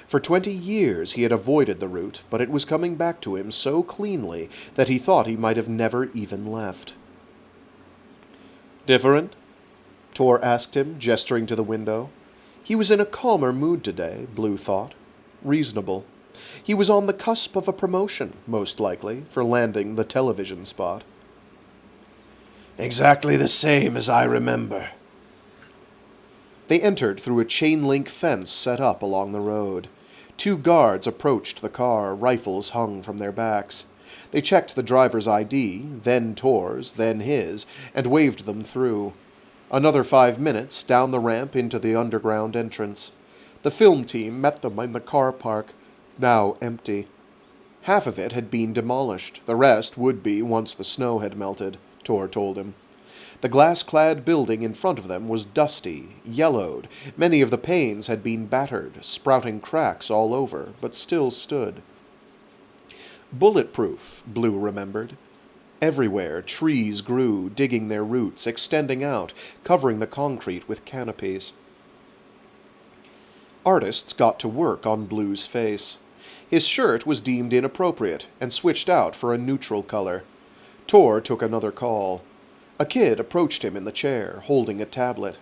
For 20 years he had avoided the route, but it was coming back to him so cleanly that he thought he might have never even left. "Different?" Tor asked him, gesturing to the window. He was in a calmer mood today, Blue thought. Reasonable. He was on the cusp of a promotion, most likely, for landing the television spot. "Exactly the same as I remember." They entered through a chain-link fence set up along the road. 2 guards approached the car, rifles hung from their backs. They checked the driver's ID, then Tor's, then his, and waved them through. Another 5 minutes down the ramp into the underground entrance. The film team met them in the car park, now empty. Half of it had been demolished. The rest would be once the snow had melted, Tor told him. The glass-clad building in front of them was dusty, yellowed. Many of the panes had been battered, sprouting cracks all over, but still stood. Bulletproof, Blue remembered. Everywhere trees grew, digging their roots, extending out, covering the concrete with canopies. Artists got to work on Blue's face. His shirt was deemed inappropriate and switched out for a neutral color. Tor took another call. A kid approached him in the chair, holding a tablet.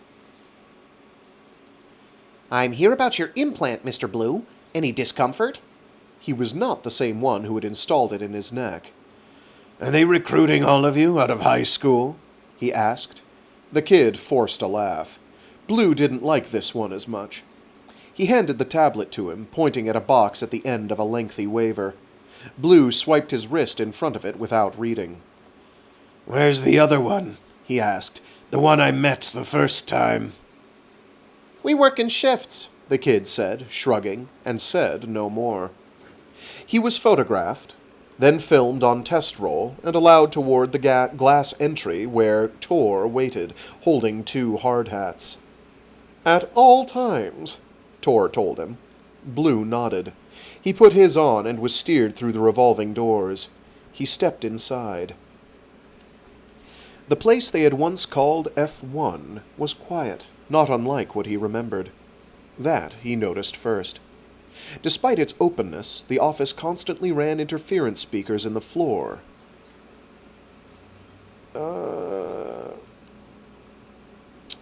"I'm here about your implant, Mr. Blue. Any discomfort?" He was not the same one who had installed it in his neck. "Are they recruiting all of you out of high school?" he asked. The kid forced a laugh. Blue didn't like this one as much. He handed the tablet to him, pointing at a box at the end of a lengthy waiver. Blue swiped his wrist in front of it without reading. "Where's the other one?" he asked. "The one I met the first time." "We work in shifts," the kid said, shrugging, and said no more. He was photographed, then filmed on test roll, and allowed toward the glass entry where Tor waited, holding 2 hard hats. "At all times," Tor told him. Blue nodded. He put his on and was steered through the revolving doors. He stepped inside. The place they had once called F1 was quiet, not unlike what he remembered. That he noticed first. Despite its openness, the office constantly ran interference speakers in the floor.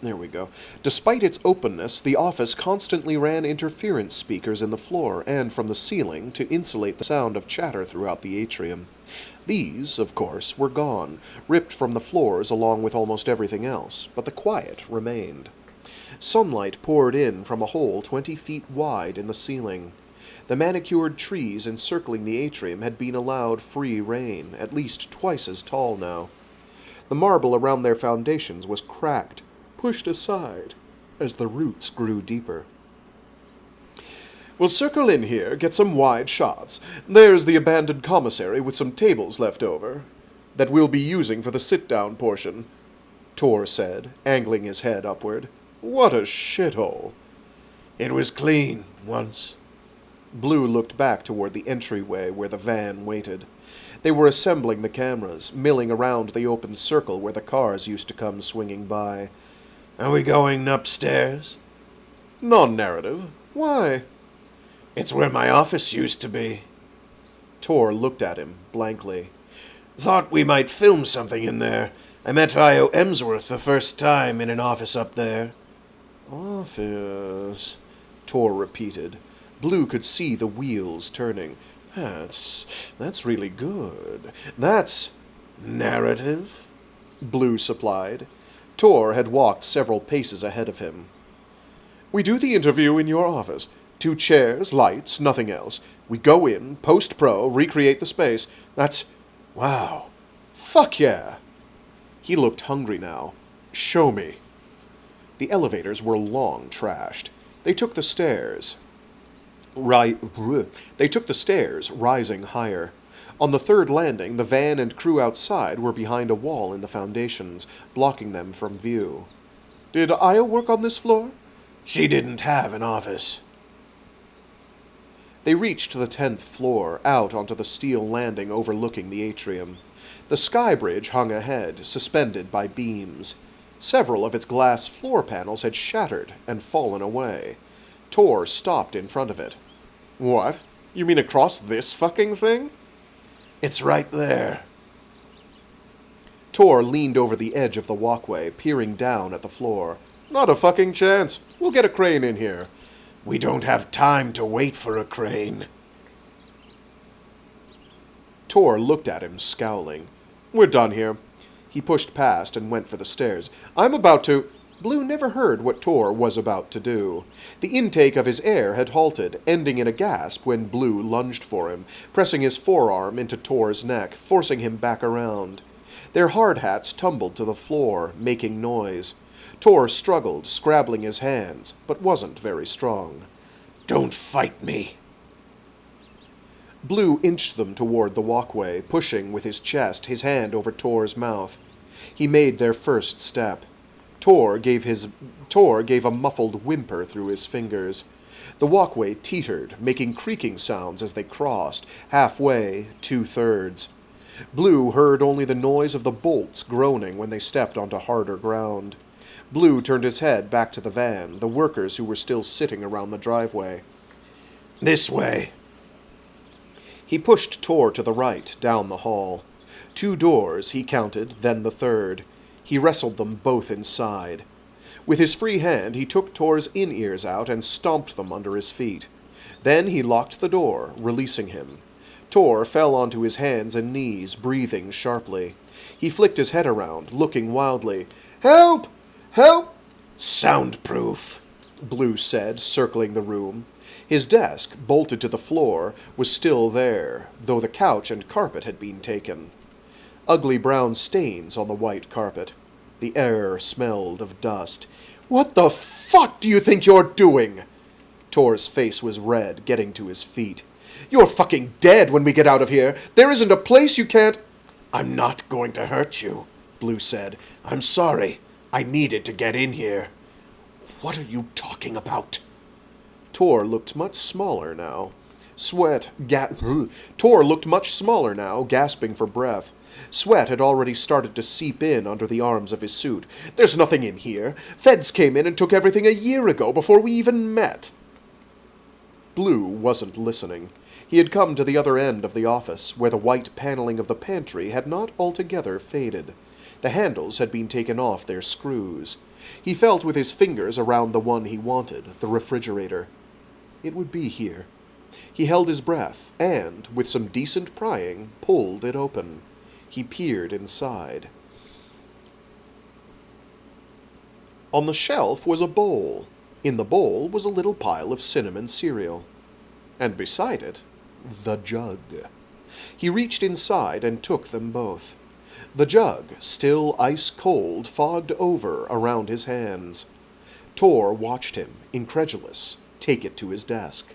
There we go. Despite its openness, the office constantly ran interference speakers in the floor and from the ceiling to insulate the sound of chatter throughout the atrium. These, of course, were gone, ripped from the floors along with almost everything else, but the quiet remained. Sunlight poured in from a hole 20 feet wide in the ceiling. The manicured trees encircling the atrium had been allowed free rein, at least twice as tall now. The marble around their foundations was cracked, pushed aside, as the roots grew deeper. "We'll circle in here, get some wide shots. There's the abandoned commissary with some tables left over, that we'll be using for the sit-down portion," Tor said, angling his head upward. "What a shithole." "It was clean, once." Blue looked back toward the entryway where the van waited. They were assembling the cameras, milling around the open circle where the cars used to come swinging by. "Are we going upstairs?" "Non-narrative. Why?" "It's where my office used to be." Tor looked at him blankly. "Thought we might film something in there. I met Io Emsworth the first time in an office up there." "Office," Tor repeated. Blue could see the wheels turning. That's really good. That's narrative," Blue supplied. Tor had walked several paces ahead of him. "We do the interview in your office. 2 chairs, lights, nothing else. We go in, post-pro, recreate the space. That's... wow. Fuck yeah." He looked hungry now. "Show me." The elevators were long trashed. They took the stairs. They took the stairs, rising higher. On the 3rd landing, the van and crew outside were behind a wall in the foundations, blocking them from view. "Did Io work on this floor?" "She didn't have an office." They reached the 10th floor, out onto the steel landing overlooking the atrium. The sky bridge hung ahead, suspended by beams. Several of its glass floor panels had shattered and fallen away. Tor stopped in front of it. "What? You mean across this fucking thing?" "It's right there." Tor leaned over the edge of the walkway, peering down at the floor. "Not a fucking chance. We'll get a crane in here." "We don't have time to wait for a crane." Tor looked at him, scowling. "We're done here." He pushed past and went for the stairs. "I'm about to—" Blue never heard what Tor was about to do. The intake of his air had halted, ending in a gasp when Blue lunged for him, pressing his forearm into Tor's neck, forcing him back around. Their hard hats tumbled to the floor, making noise. Tor struggled, scrabbling his hands, but wasn't very strong. "Don't fight me." Blue inched them toward the walkway, pushing with his chest, his hand over Tor's mouth. He made their first step. Tor gave a muffled whimper through his fingers. The walkway teetered, making creaking sounds as they crossed, halfway, 2/3. Blue heard only the noise of the bolts groaning when they stepped onto harder ground. Blue turned his head back to the van, the workers who were still sitting around the driveway. "This way." He pushed Tor to the right, down the hall. 2 doors, he counted, then the 3rd. He wrestled them both inside. With his free hand, he took Tor's in-ears out and stomped them under his feet. Then he locked the door, releasing him. Tor fell onto his hands and knees, breathing sharply. He flicked his head around, looking wildly. "Help! Help!" "Soundproof," Blue said, circling the room. His desk, bolted to the floor, was still there, though the couch and carpet had been taken. Ugly brown stains on the white carpet. The air smelled of dust. "What the fuck do you think you're doing?" Tor's face was red, getting to his feet. "You're fucking dead when we get out of here. There isn't a place you can't—" "I'm not going to hurt you," Blue said. "I'm sorry. I needed to get in here." "What are you talking about?" Tor looked much smaller now. Tor looked much smaller now, gasping for breath. Sweat had already started to seep in under the arms of his suit. "There's nothing in here. Feds came in and took everything a year ago, before we even met." Blue wasn't listening. He had come to the other end of the office, where the white paneling of the pantry had not altogether faded. The handles had been taken off their screws. He felt with his fingers around the one he wanted, the refrigerator. It would be here. He held his breath, and, with some decent prying, pulled it open. He peered inside. On the shelf was a bowl. In the bowl was a little pile of cinnamon cereal. And beside it, the jug. He reached inside and took them both. The jug, still ice-cold, fogged over around his hands. Tor watched him, incredulous, take it to his desk.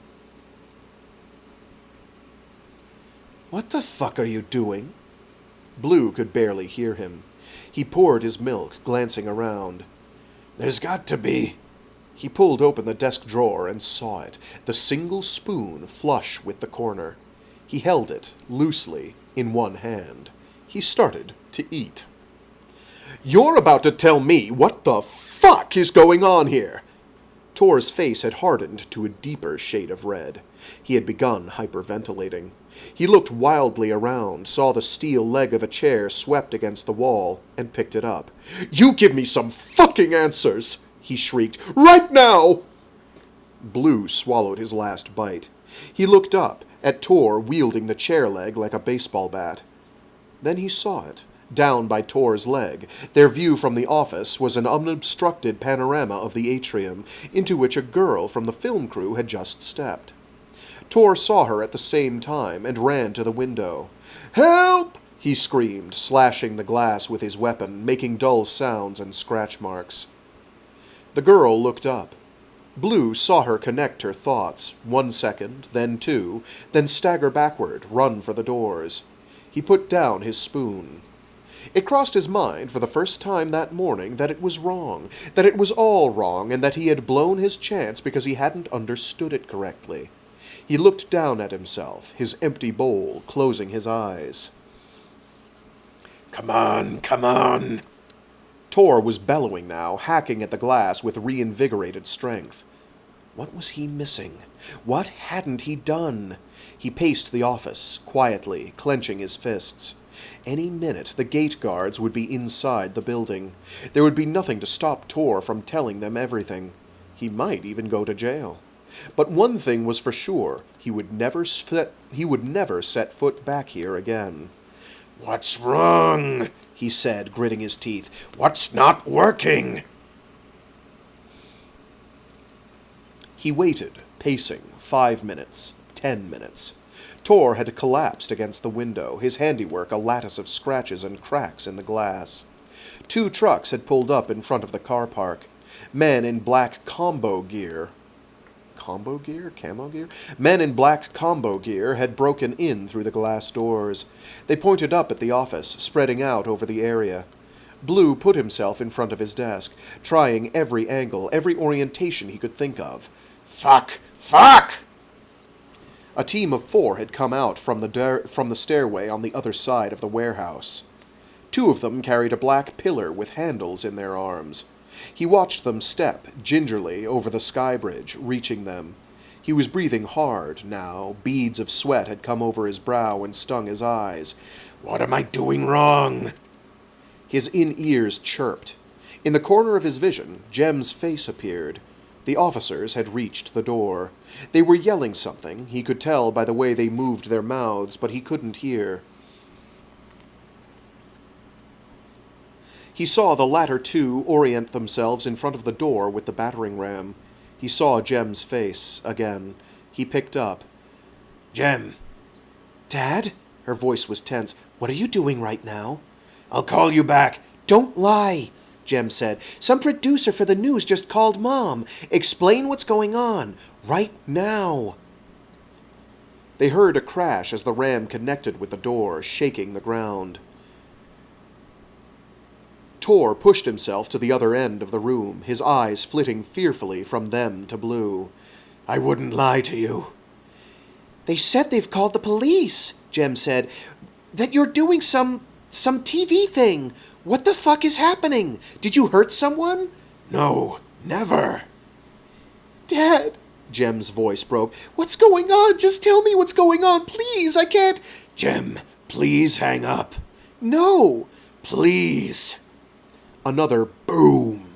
"What the fuck are you doing?" Blue could barely hear him. He poured his milk, glancing around. "There's got to be..." He pulled open the desk drawer and saw it, the single spoon flush with the corner. He held it, loosely, in one hand. He started to eat. "You're about to tell me what the fuck is going on here?" Tor's face had hardened to a deeper shade of red. He had begun hyperventilating. He looked wildly around, saw the steel leg of a chair swept against the wall, and picked it up. "You give me some fucking answers!" he shrieked. "Right now!" Blue swallowed his last bite. He looked up, at Tor wielding the chair leg like a baseball bat. Then he saw it, down by Tor's leg. Their view from the office was an unobstructed panorama of the atrium, into which a girl from the film crew had just stepped. Tor saw her at the same time and ran to the window. "Help!" he screamed, slashing the glass with his weapon, making dull sounds and scratch marks. The girl looked up. Blue saw her connect her thoughts, 1 second, then 2, then stagger backward, run for the doors. He put down his spoon. It crossed his mind for the first time that morning that it was wrong, that it was all wrong, and that he had blown his chance because he hadn't understood it correctly. He looked down at himself, his empty bowl, closing his eyes. "Come on, come on!" Tor was bellowing now, hacking at the glass with reinvigorated strength. What was he missing? What hadn't he done? He paced the office, quietly, clenching his fists. Any minute the gate guards would be inside the building. There would be nothing to stop Tor from telling them everything. He might even go to jail. But one thing was for sure, he would never set foot back here again. "What's wrong?" he said, gritting his teeth. "What's not working?" He waited, pacing, 5 minutes, 10 minutes. Tor had collapsed against the window, his handiwork a lattice of scratches and cracks in the glass. 2 trucks had pulled up in front of the car park. Men in black combo gear... Combo gear? Camo gear? Men in black combo gear had broken in through the glass doors. They pointed up at the office, spreading out over the area. Blue put himself in front of his desk, trying every angle, every orientation he could think of. "Fuck! Fuck!" A team of 4 had come out from the stairway on the other side of the warehouse. 2 of them carried a black pillar with handles in their arms. He watched them step, gingerly, over the sky bridge, reaching them. He was breathing hard, now. Beads of sweat had come over his brow and stung his eyes. "What am I doing wrong?" His in-ears chirped. In the corner of his vision, Jem's face appeared. The officers had reached the door. They were yelling something. He could tell by the way they moved their mouths, but he couldn't hear. He saw the latter 2 orient themselves in front of the door with the battering ram. He saw Jem's face again. He picked up. "Jem." "Dad?" Her voice was tense. "What are you doing right now?" "I'll call you back." "Don't lie," Jem said. "Some producer for the news just called Mom. Explain what's going on. Right now." They heard a crash as the ram connected with the door, shaking the ground. Tor pushed himself to the other end of the room, his eyes flitting fearfully from them to Blue. I wouldn't lie to you. They said they've called the police, Jem said. That you're doing some TV thing. What the fuck is happening? Did you hurt someone? No, never. Dad, Jem's voice broke. What's going on? Just tell me what's going on, please. I can't. Jem, please hang up. No. Please. Another boom.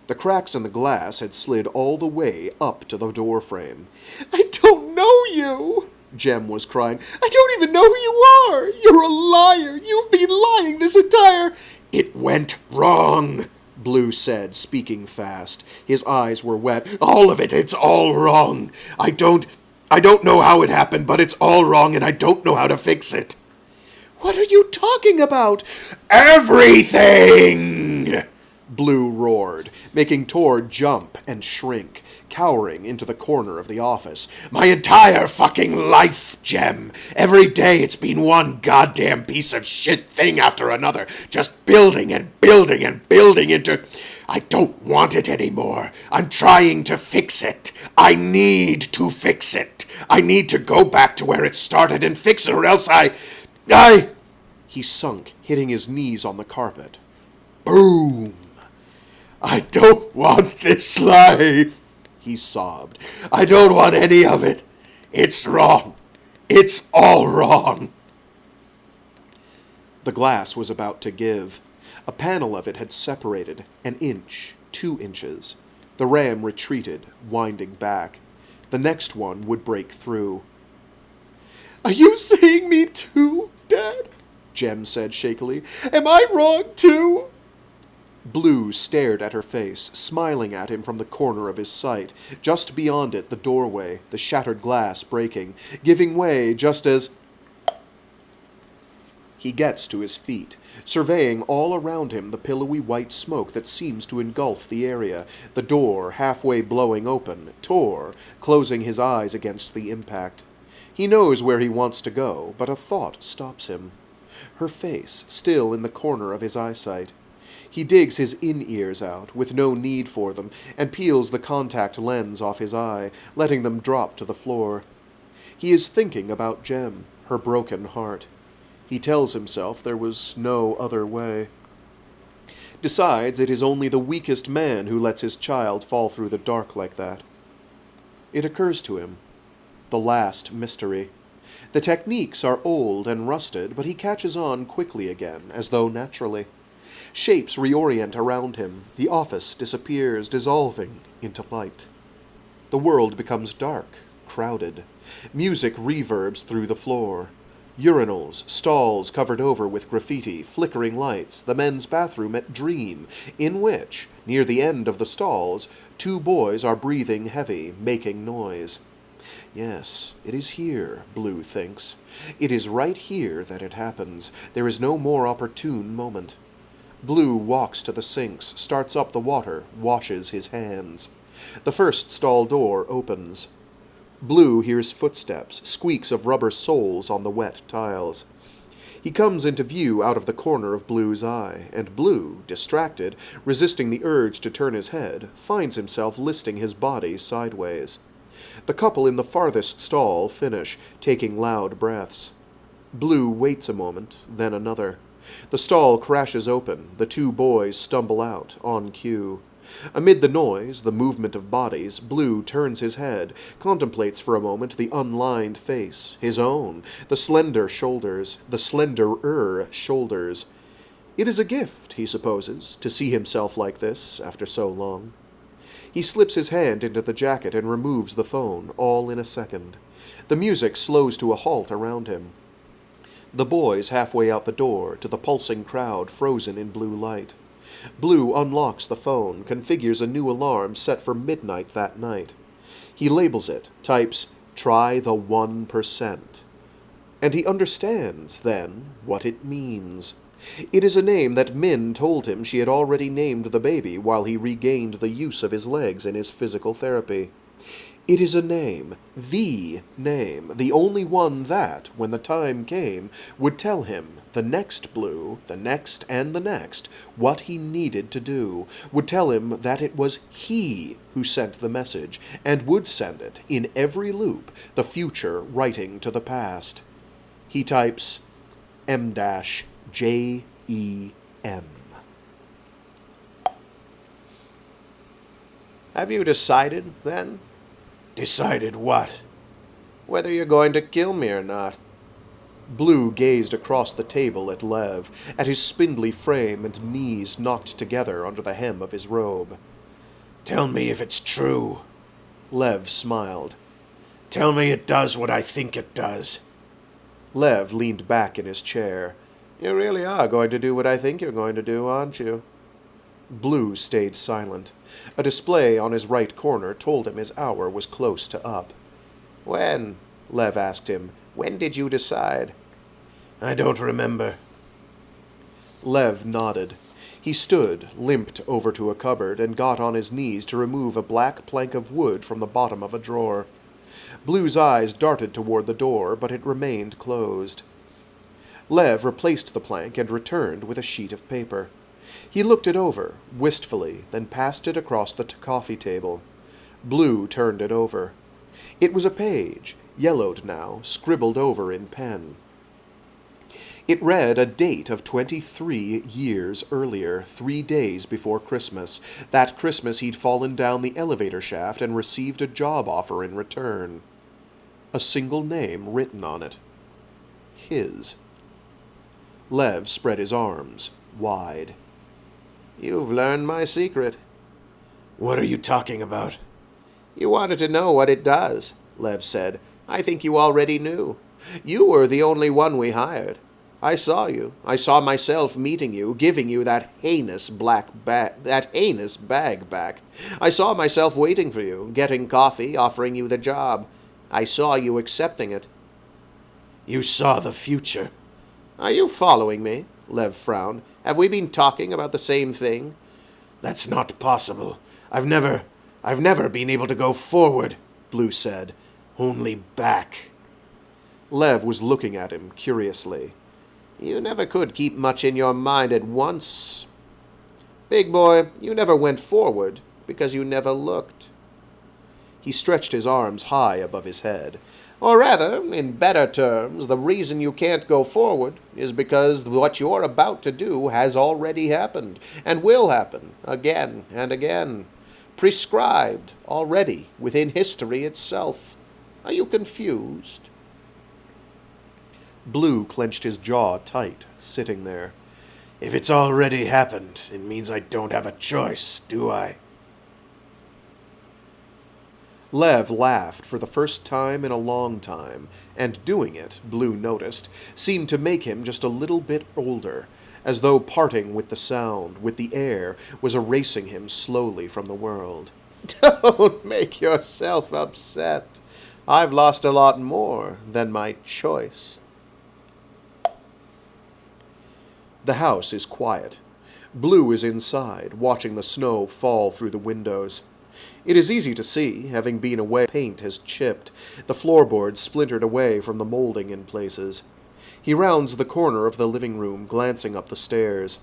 The cracks in the glass had slid all the way up to the door frame. I don't know you, Jem was crying. I don't even know who you are. You're a liar. You've been lying this entire... It went wrong, Blue said, speaking fast. His eyes were wet. All of it, it's all wrong. I don't know how it happened, but it's all wrong and I don't know how to fix it. What are you talking about? Everything! Blue roared, making Tor jump and shrink, cowering into the corner of the office. My entire fucking life, Jem. Every day it's been one goddamn piece of shit thing after another, just building and building and building into... I don't want it anymore. I'm trying to fix it. I need to fix it. I need to go back to where it started and fix it, or else He sunk, hitting his knees on the carpet. Boom! I don't want this life, he sobbed. I don't want any of it. It's wrong. It's all wrong. The glass was about to give. A panel of it had separated, an inch, 2 inches. The ram retreated, winding back. The next one would break through. Are you saying me too, Dad? Jem said shakily. Am I wrong too? Blue stared at her face, smiling at him from the corner of his sight. Just beyond it, the doorway, the shattered glass breaking, giving way just as... He gets to his feet, surveying all around him the pillowy white smoke that seems to engulf the area, the door halfway blowing open, Tor closing his eyes against the impact. He knows where he wants to go, but a thought stops him. Her face, still in the corner of his eyesight. He digs his in-ears out, with no need for them, and peels the contact lens off his eye, letting them drop to the floor. He is thinking about Jem, her broken heart. He tells himself there was no other way. Decides it is only the weakest man who lets his child fall through the dark like that. It occurs to him. The last mystery. The techniques are old and rusted, but he catches on quickly again, as though naturally. Shapes reorient around him. The office disappears, dissolving into light. The world becomes dark, crowded. Music reverbs through the floor. Urinals, stalls covered over with graffiti, flickering lights, the men's bathroom at Dream, in which, near the end of the stalls, 2 boys are breathing heavy, making noise. Yes, it is here, Blue thinks. It is right here that it happens. There is no more opportune moment. Blue walks to the sinks, starts up the water, washes his hands. The first stall door opens. Blue hears footsteps, squeaks of rubber soles on the wet tiles. He comes into view out of the corner of Blue's eye, and Blue, distracted, resisting the urge to turn his head, finds himself listing his body sideways. The couple in the farthest stall finish, taking loud breaths. Blue waits a moment, then another. The stall crashes open, the 2 boys stumble out, on cue. Amid the noise, the movement of bodies, Blue turns his head, contemplates for a moment the unlined face, his own, the slender shoulders, the slenderer shoulders. It is a gift, he supposes, to see himself like this after so long. He slips his hand into the jacket and removes the phone, all in a second. The music slows to a halt around him. The boys halfway out the door, to the pulsing crowd frozen in blue light. Blue unlocks the phone, configures a new alarm set for midnight that night. He labels it, types, "Try the 1%." And he understands, then, what it means. It is a name that Min told him she had already named the baby while he regained the use of his legs in his physical therapy. It is a name, the only one that, when the time came, would tell him, the next Blue, the next and the next, what he needed to do, would tell him that it was he who sent the message, and would send it, in every loop, the future writing to the past. He types M-J-E-M. Have you decided, then? Decided what? Whether you're going to kill me or not? Blue gazed across the table at Lev, at his spindly frame and knees knocked together under the hem of his robe. Tell me if it's true. Lev smiled. Tell me it does what I think it does. Lev leaned back in his chair. You really are going to do what I think you're going to do, aren't you? Blue stayed silent. A display on his right corner told him his hour was close to up. When? Lev asked him. When did you decide? I don't remember. Lev nodded. He stood, limped over to a cupboard, and got on his knees to remove a black plank of wood from the bottom of a drawer. Blue's eyes darted toward the door, but it remained closed. Lev replaced the plank and returned with a sheet of paper. He looked it over, wistfully, then passed it across the coffee table. Blue turned it over. It was a page, yellowed now, scribbled over in pen. It read a date of 23 years earlier, 3 days before Christmas. That Christmas he'd fallen down the elevator shaft and received a job offer in return. A single name written on it. His. Lev spread his arms, wide. You've learned my secret. What are you talking about? You wanted to know what it does, Lev said. I think you already knew. You were the only one we hired. I saw you. I saw myself meeting you, giving you that heinous bag back. I saw myself waiting for you, getting coffee, offering you the job. I saw you accepting it. You saw the future. Are you following me? Lev frowned. Have we been talking about the same thing? That's not possible. I've never been able to go forward, Blue said. Only back. Lev was looking at him curiously. You never could keep much in your mind at once. Big boy, you never went forward because you never looked. He stretched his arms high above his head. Or rather, in better terms, the reason you can't go forward is because what you're about to do has already happened, and will happen again and again. Prescribed already within history itself. Are you confused? Blue clenched his jaw tight, sitting there. If it's already happened, it means I don't have a choice, do I? Lev laughed for the first time in a long time, and doing it, Blue noticed, seemed to make him just a little bit older, as though parting with the sound, with the air, was erasing him slowly from the world. Don't make yourself upset. I've lost a lot more than my choice. The house is quiet. Blue is inside, watching the snow fall through the windows. It is easy to see, having been away, paint has chipped, the floorboards splintered away from the molding in places. He rounds the corner of the living room, glancing up the stairs.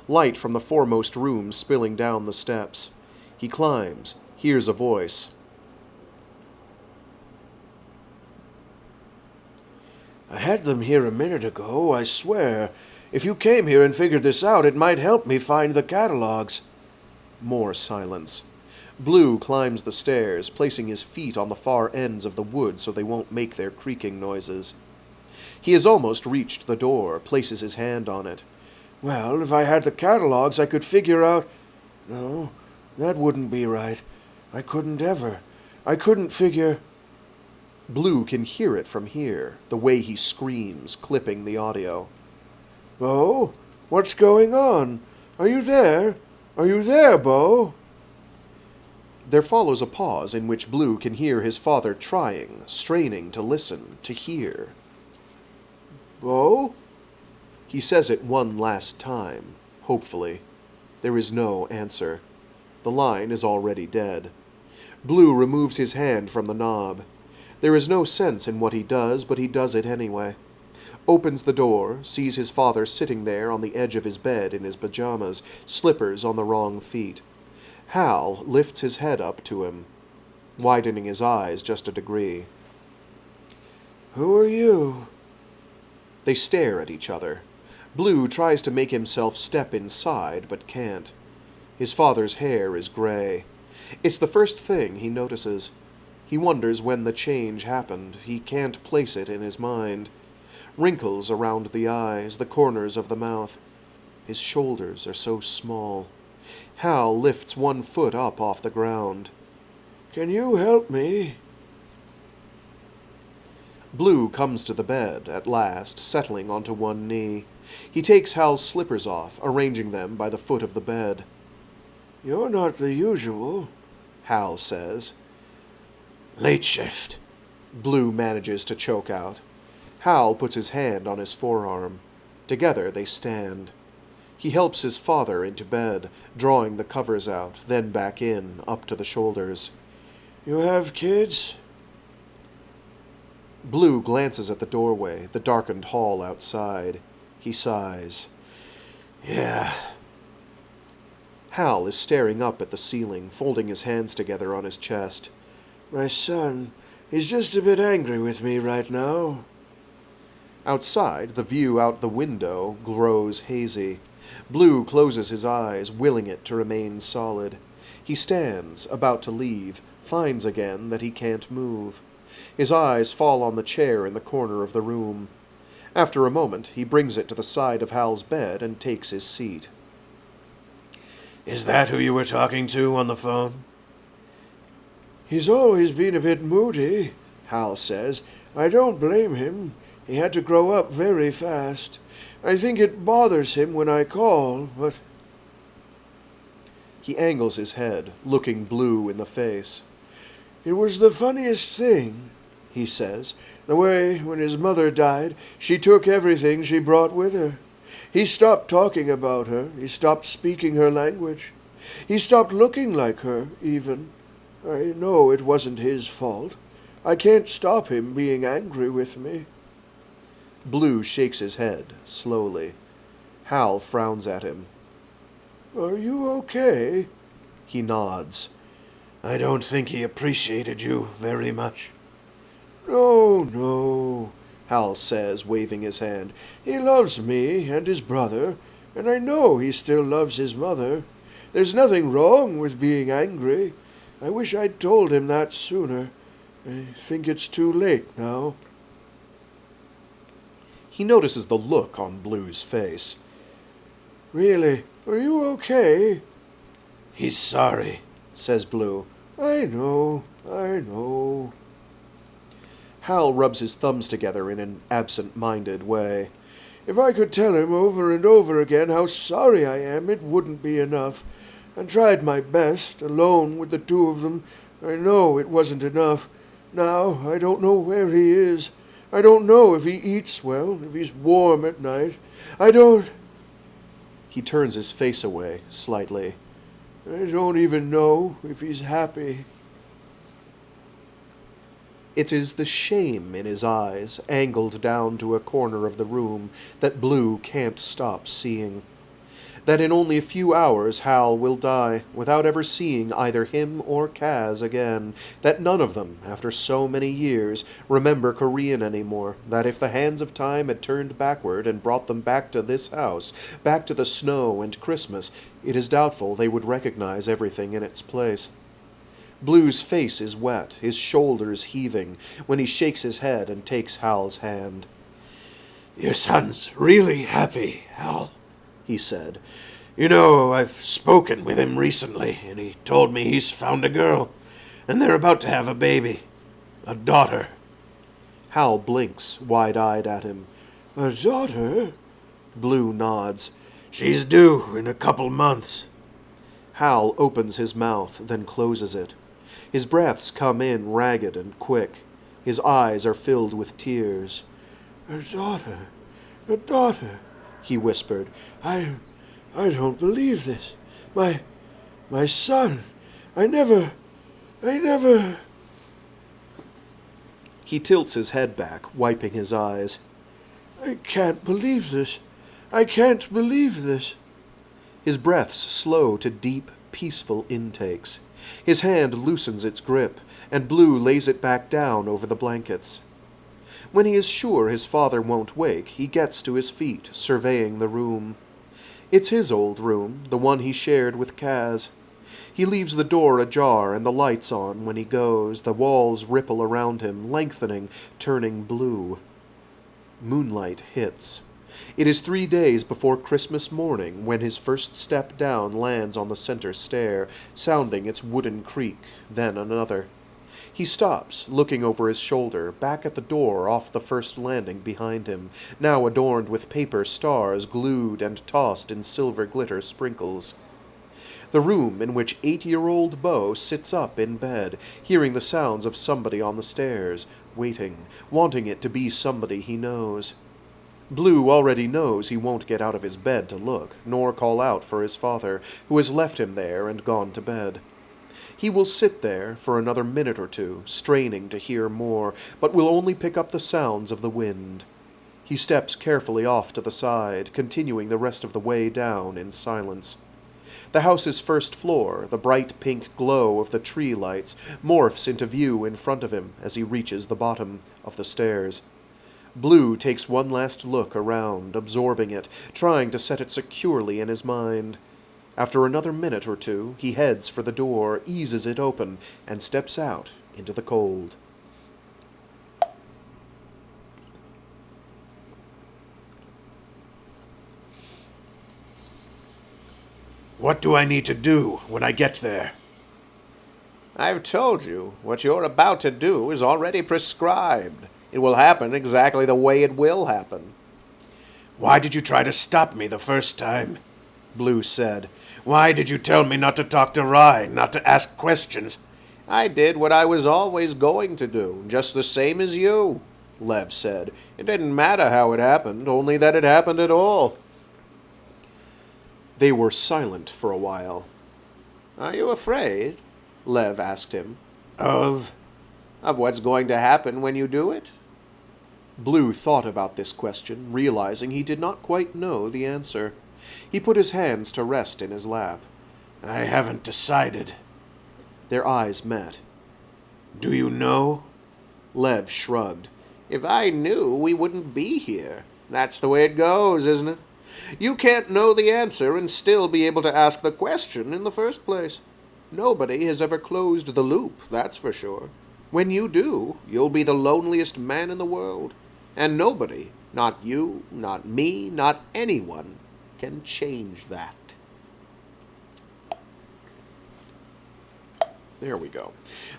Light from the foremost room spilling down the steps. He climbs, hears a voice. I had them here a minute ago, I swear. If you came here and figured this out, it might help me find the catalogues. More silence. Blue climbs the stairs, placing his feet on the far ends of the wood so they won't make their creaking noises. He has almost reached the door, places his hand on it. Well, if I had the catalogues, I could figure out... No, that wouldn't be right. I couldn't ever. I couldn't figure... Blue can hear it from here, the way he screams, clipping the audio. Bo? What's going on? Are you there? Are you there, Bo? There follows a pause in which Blue can hear his father trying, straining to listen, to hear. Bo? He says it one last time, hopefully. There is no answer. The line is already dead. Blue removes his hand from the knob. There is no sense in what he does, but he does it anyway. Opens the door, sees his father sitting there on the edge of his bed in his pajamas, slippers on the wrong feet. Hal lifts his head up to him, widening his eyes just a degree. Who are you? They stare at each other. Blue tries to make himself step inside, but can't. His father's hair is gray. It's the first thing he notices. He wonders when the change happened. He can't place it in his mind. Wrinkles around the eyes, the corners of the mouth. His shoulders are so small. Hal lifts one foot up off the ground. Can you help me? Blue comes to the bed, at last, settling onto one knee. He takes Hal's slippers off, arranging them by the foot of the bed. You're not the usual, Hal says. Late shift, Blue manages to choke out. Hal puts his hand on his forearm. Together they stand. He helps his father into bed, drawing the covers out, then back in, up to the shoulders. You have kids? Blue glances at the doorway, the darkened hall outside. He sighs. Yeah. Hal is staring up at the ceiling, folding his hands together on his chest. My son, he's just a bit angry with me right now. Outside, the view out the window grows hazy. Blue closes his eyes, willing it to remain solid. He stands, about to leave, finds again that he can't move. His eyes fall on the chair in the corner of the room. After a moment, he brings it to the side of Hal's bed and takes his seat. Is that who you were talking to on the phone? He's always been a bit moody, Hal says. I don't blame him. He had to grow up very fast. I think it bothers him when I call, but... He angles his head, looking Blue in the face. It was the funniest thing, he says. The way, when his mother died, she took everything she brought with her. He stopped talking about her. He stopped speaking her language. He stopped looking like her, even. I know it wasn't his fault. I can't stop him being angry with me. Blue shakes his head, slowly. Hal frowns at him. Are you okay? He nods. I don't think he appreciated you very much. No, Hal says, waving his hand. He loves me and his brother, and I know he still loves his mother. There's nothing wrong with being angry. I wish I'd told him that sooner. I think it's too late now. He notices the look on Blue's face. Really, are you okay? He's sorry, says Blue. I know. Hal rubs his thumbs together in an absent-minded way. If I could tell him over and over again how sorry I am, it wouldn't be enough. I tried my best, alone with the two of them. I know it wasn't enough. Now I don't know where he is. I don't know if he eats well, if he's warm at night. I don't... He turns his face away, slightly. I don't even know if he's happy. It is the shame in his eyes, angled down to a corner of the room, that Blue can't stop seeing. That in only a few hours Hal will die, without ever seeing either him or Kaz again. That none of them, after so many years, remember Korean anymore. That if the hands of time had turned backward and brought them back to this house, back to the snow and Christmas, it is doubtful they would recognize everything in its place. Blue's face is wet, his shoulders heaving, when he shakes his head and takes Hal's hand. Your son's really happy, Hal, he said. You know, I've spoken with him recently, and he told me he's found a girl, and they're about to have a baby. A daughter. Hal blinks, wide-eyed at him. A daughter? Blue nods. She's due in a couple months. Hal opens his mouth, then closes it. His breaths come in ragged and quick. His eyes are filled with tears. A daughter, he whispered. I don't believe this. My son. I never I never... He tilts his head back, wiping his eyes. I can't believe this. I can't believe this. His breaths slow to deep, peaceful intakes. His hand loosens its grip, and Blue lays it back down over the blankets. When he is sure his father won't wake, he gets to his feet, surveying the room. It's his old room, the one he shared with Kaz. He leaves the door ajar and the lights on when he goes. The walls ripple around him, lengthening, turning blue. Moonlight hits. It is 3 days before Christmas morning when his first step down lands on the center stair, sounding its wooden creak, then another. He stops, looking over his shoulder, back at the door off the first landing behind him, now adorned with paper stars glued and tossed in silver glitter sprinkles. The room in which 8-year-old Beau sits up in bed, hearing the sounds of somebody on the stairs, waiting, wanting it to be somebody he knows. Blue already knows he won't get out of his bed to look, nor call out for his father, who has left him there and gone to bed. He will sit there for another minute or two, straining to hear more, but will only pick up the sounds of the wind. He steps carefully off to the side, continuing the rest of the way down in silence. The house's first floor, the bright pink glow of the tree lights, morphs into view in front of him as he reaches the bottom of the stairs. Blue takes one last look around, absorbing it, trying to set it securely in his mind. After another minute or two, he heads for the door, eases it open, and steps out into the cold. What do I need to do when I get there? I've told you, what you're about to do is already prescribed. It will happen exactly the way it will happen. Why did you try to stop me the first time? Blue said. Why did you tell me not to talk to Rye, not to ask questions? I did what I was always going to do, just the same as you, Lev said. It didn't matter how it happened, only that it happened at all. They were silent for a while. Are you afraid? Lev asked him. Of what's going to happen when you do it? Blue thought about this question, realizing he did not quite know the answer. He put his hands to rest in his lap. I haven't decided. Their eyes met. Do you know? Lev shrugged. If I knew, we wouldn't be here. That's the way it goes, isn't it? You can't know the answer and still be able to ask the question in the first place. Nobody has ever closed the loop, that's for sure. When you do, you'll be the loneliest man in the world. And nobody, not you, not me, not anyone, can change that. There we go.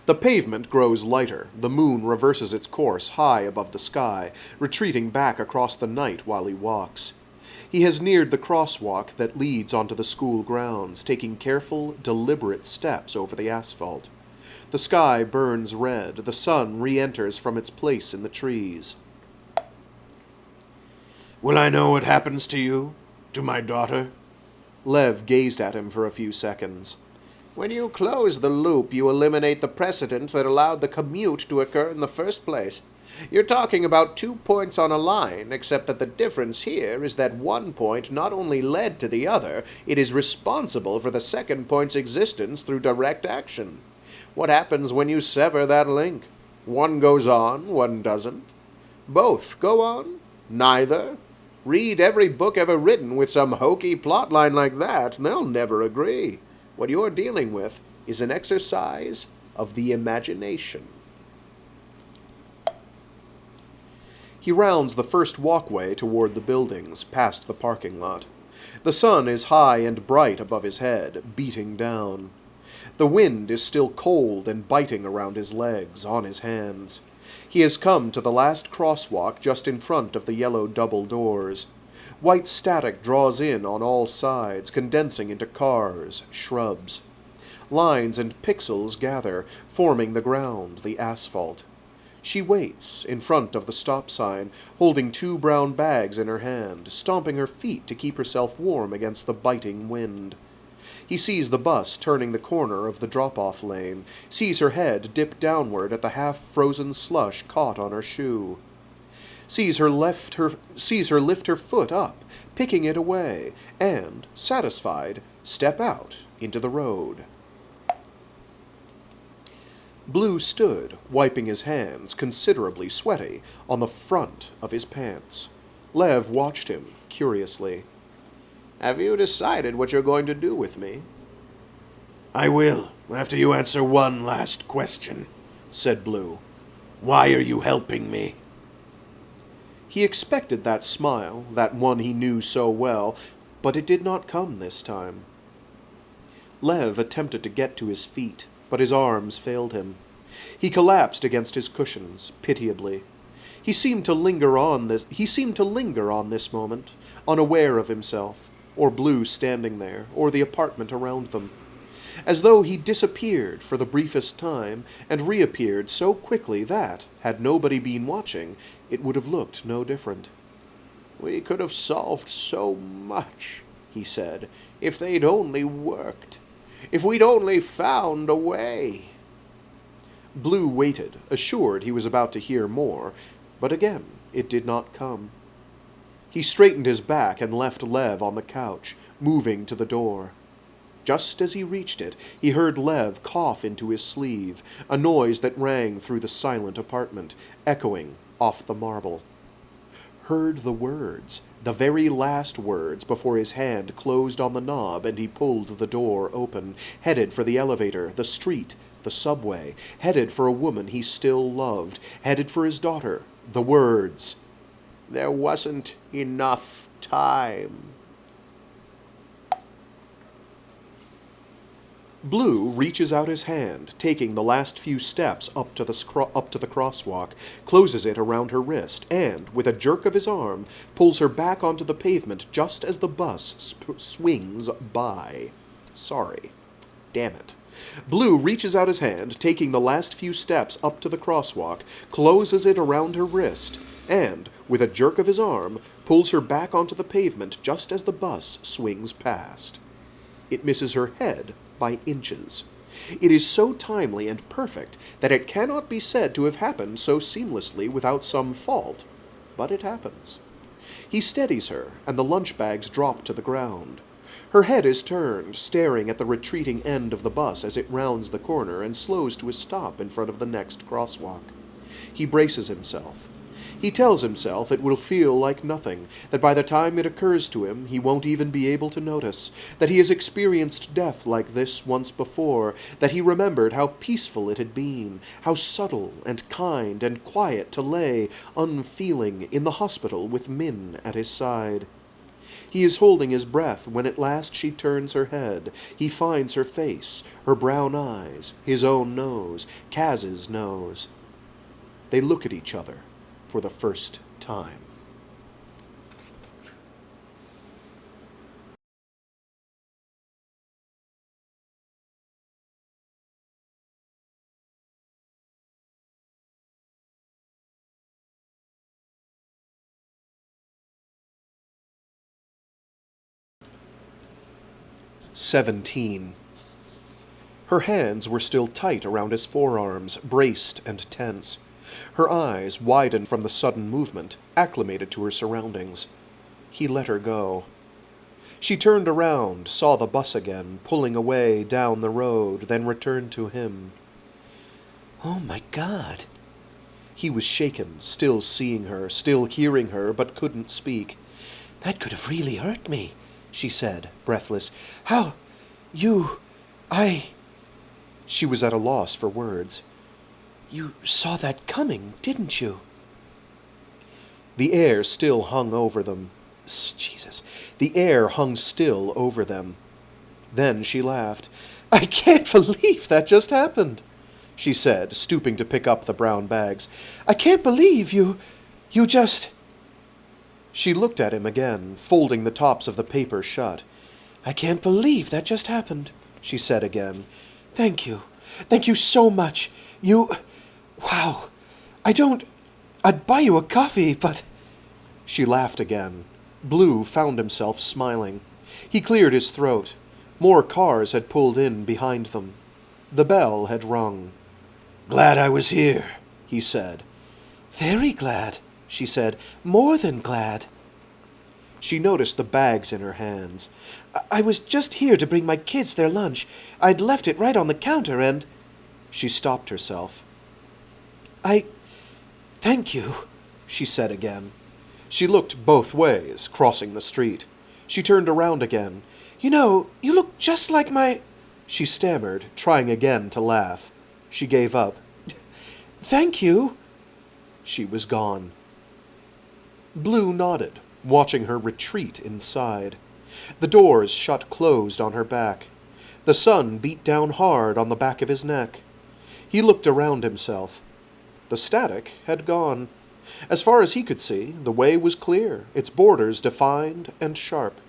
The pavement grows lighter. The moon reverses its course high above the sky, retreating back across the night while he walks. He has neared the crosswalk that leads onto the school grounds, taking careful, deliberate steps over the asphalt. The sky burns red. The sun re-enters from its place in the trees. Will I know what happens to you? To my daughter? Lev gazed at him for a few seconds. When you close the loop, you eliminate the precedent that allowed the commute to occur in the first place. You're talking about 2 points on a line, except that the difference here is that one point not only led to the other, it is responsible for the second point's existence through direct action. What happens when you sever that link? One goes on, one doesn't. Both go on? Neither? Read every book ever written with some hokey plotline like that, and they'll never agree. What you're dealing with is an exercise of the imagination. He rounds the first walkway toward the buildings, past the parking lot. The sun is high and bright above his head, beating down. The wind is still cold and biting around his legs, on his hands. He has come to the last crosswalk just in front of the yellow double doors. White static draws in on all sides, condensing into cars, shrubs. Lines and pixels gather, forming the ground, the asphalt. She waits, in front of the stop sign, holding 2 brown bags in her hand, stomping her feet to keep herself warm against the biting wind. He sees the bus turning the corner of the drop-off lane, sees her head dip downward at the half-frozen slush caught on her shoe, sees her lift her foot up, picking it away, and, satisfied, step out into the road. Blue stood, wiping his hands, considerably sweaty, on the front of his pants. Lev watched him, curiously. "Have you decided what you're going to do with me?" "I will, after you answer one last question," said Blue. "Why are you helping me?" He expected that smile, that one he knew so well, but it did not come this time. Lev attempted to get to his feet, but his arms failed him. He collapsed against his cushions, pitiably. He seemed to linger on this moment, unaware of himself, or Blue standing there, or the apartment around them. As though he disappeared for the briefest time, and reappeared so quickly that, had nobody been watching, it would have looked no different. "We could have solved so much," he said, "if they'd only worked. If we'd only found a way." Blue waited, assured he was about to hear more, but again it did not come. He straightened his back and left Lev on the couch, moving to the door. Just as he reached it, he heard Lev cough into his sleeve, a noise that rang through the silent apartment, echoing off the marble. Heard the words, the very last words, before his hand closed on the knob and he pulled the door open, headed for the elevator, the street, the subway, headed for a woman he still loved, headed for his daughter. The words, "There wasn't enough time." Blue reaches out his hand, taking the last few steps up to the crosswalk, closes it around her wrist, and, with a jerk of his arm, pulls her back onto the pavement just as the bus swings by. Sorry. Damn it. Blue reaches out his hand, taking the last few steps up to the crosswalk, closes it around her wrist, and, with a jerk of his arm, pulls her back onto the pavement just as the bus swings past. It misses her head by inches. It is so timely and perfect that it cannot be said to have happened so seamlessly without some fault, but it happens. He steadies her, and the lunch bags drop to the ground. Her head is turned, staring at the retreating end of the bus as it rounds the corner and slows to a stop in front of the next crosswalk. He braces himself. He tells himself it will feel like nothing, that by the time it occurs to him he won't even be able to notice, that he has experienced death like this once before, that he remembered how peaceful it had been, how subtle and kind and quiet to lay, unfeeling, in the hospital with Min at his side. He is holding his breath when at last she turns her head. He finds her face, her brown eyes, his own nose, Kaz's nose. They look at each other for the first time. "17. Her hands were still tight around his forearms, braced and tense. Her eyes, widened from the sudden movement, acclimated to her surroundings. He let her go. She turned around, saw the bus again, pulling away down the road, then returned to him. "Oh, my God." He was shaken, still seeing her, still hearing her, but couldn't speak. "That could have really hurt me," she said, breathless. "How? I—" She was at a loss for words. "You saw that coming, didn't you?" The air still hung over them. Jesus. The air hung still over them. Then she laughed. "I can't believe that just happened," she said, stooping to pick up the brown bags. "I can't believe you just—" She looked at him again, folding the tops of the paper shut. "I can't believe that just happened," she said again. "Thank you. Thank you so much. Wow. I'd buy you a coffee, but—" She laughed again. Blue found himself smiling. He cleared his throat. More cars had pulled in behind them. The bell had rung. "Glad I was here," he said. "Very glad," she said. "More than glad." She noticed the bags in her hands. I was just here to bring my kids their lunch. I'd left it right on the counter and... She stopped herself. Thank you," she said again. She looked both ways, crossing the street. She turned around again. You know, you look just like my... She stammered, trying again to laugh. She gave up. "Thank you." She was gone. Blue nodded, watching her retreat inside. The doors shut closed on her back. The sun beat down hard on the back of his neck. He looked around himself. The static had gone. As far as he could see, the way was clear, its borders defined and sharp.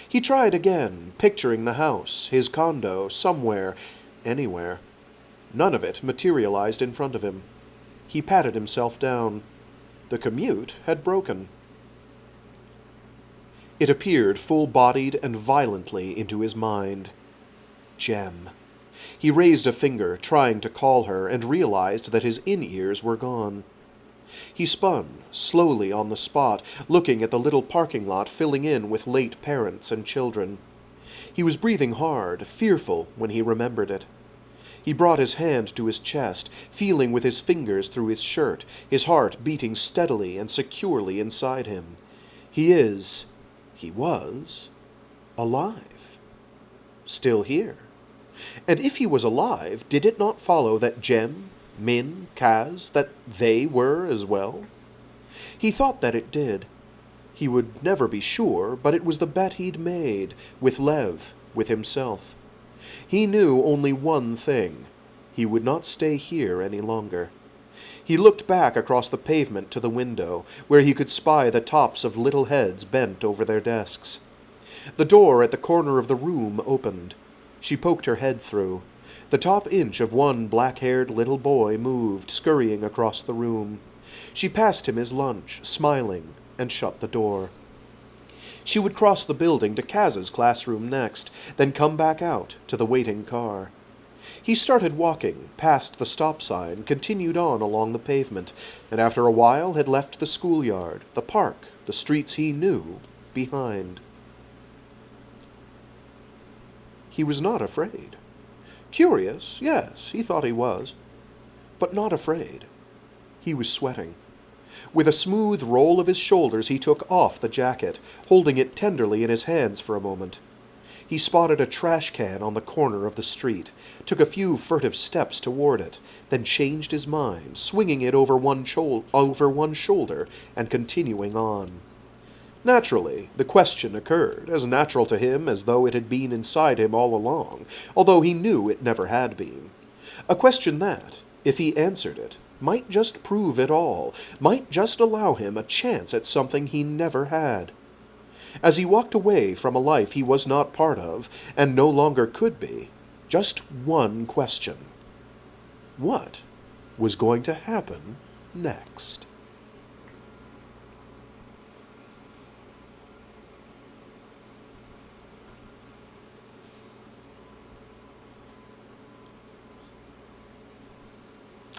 He tried again, picturing the house, his condo, somewhere, anywhere. None of it materialized in front of him. He patted himself down. The commute had broken. It appeared full-bodied and violently into his mind. Jem. He raised a finger, trying to call her, and realized that his in-ears were gone. He spun, slowly on the spot, looking at the little parking lot filling in with late parents and children. He was breathing hard, fearful when he remembered it. He brought his hand to his chest, feeling with his fingers through his shirt, his heart beating steadily and securely inside him. He was, alive. Still here. And if he was alive, did it not follow that Jem, Min, Kaz, that they were as well? He thought that it did. He would never be sure, but it was the bet he'd made, with Lev, with himself. He knew only one thing. He would not stay here any longer. He looked back across the pavement to the window, where he could spy the tops of little heads bent over their desks. The door at the corner of the room opened. She poked her head through. The top inch of one black-haired little boy moved, scurrying across the room. She passed him his lunch, smiling, and shut the door. She would cross the building to Kaz's classroom next, then come back out to the waiting car. He started walking, past the stop sign, continued on along the pavement, and after a while had left the schoolyard, the park, the streets he knew, behind. He was not afraid. Curious, yes, he thought he was. But not afraid. He was sweating. With a smooth roll of his shoulders, he took off the jacket, holding it tenderly in his hands for a moment. He spotted a trash can on the corner of the street, took a few furtive steps toward it, then changed his mind, swinging it over one shoulder and continuing on. Naturally, the question occurred, as natural to him as though it had been inside him all along, although he knew it never had been. A question that, if he answered it, might just prove it all, might just allow him a chance at something he never had. As he walked away from a life he was not part of, and no longer could be, just one question. What was going to happen next?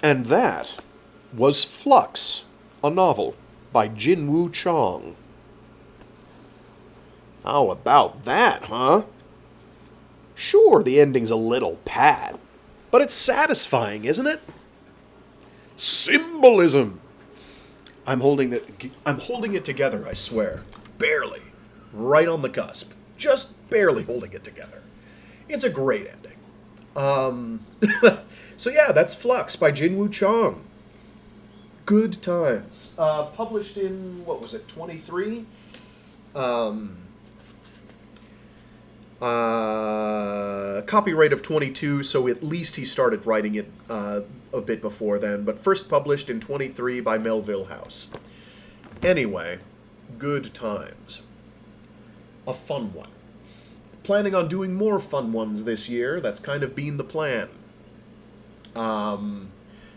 And that was Flux, a novel by Jinwoo Chong. How about that, huh? Sure, the ending's a little pat, but it's satisfying, isn't it? Symbolism! I'm holding it together, I swear. Barely. Right on the cusp. Just barely holding it together. It's a great ending. So yeah, that's Flux by Jinwoo Chong. Good times. Published in, 23? Copyright of 22, so at least he started writing it a bit before then, but first published in 23 by Melville House. Anyway, good times. A fun one. Planning on doing more fun ones this year. That's kind of been the plan.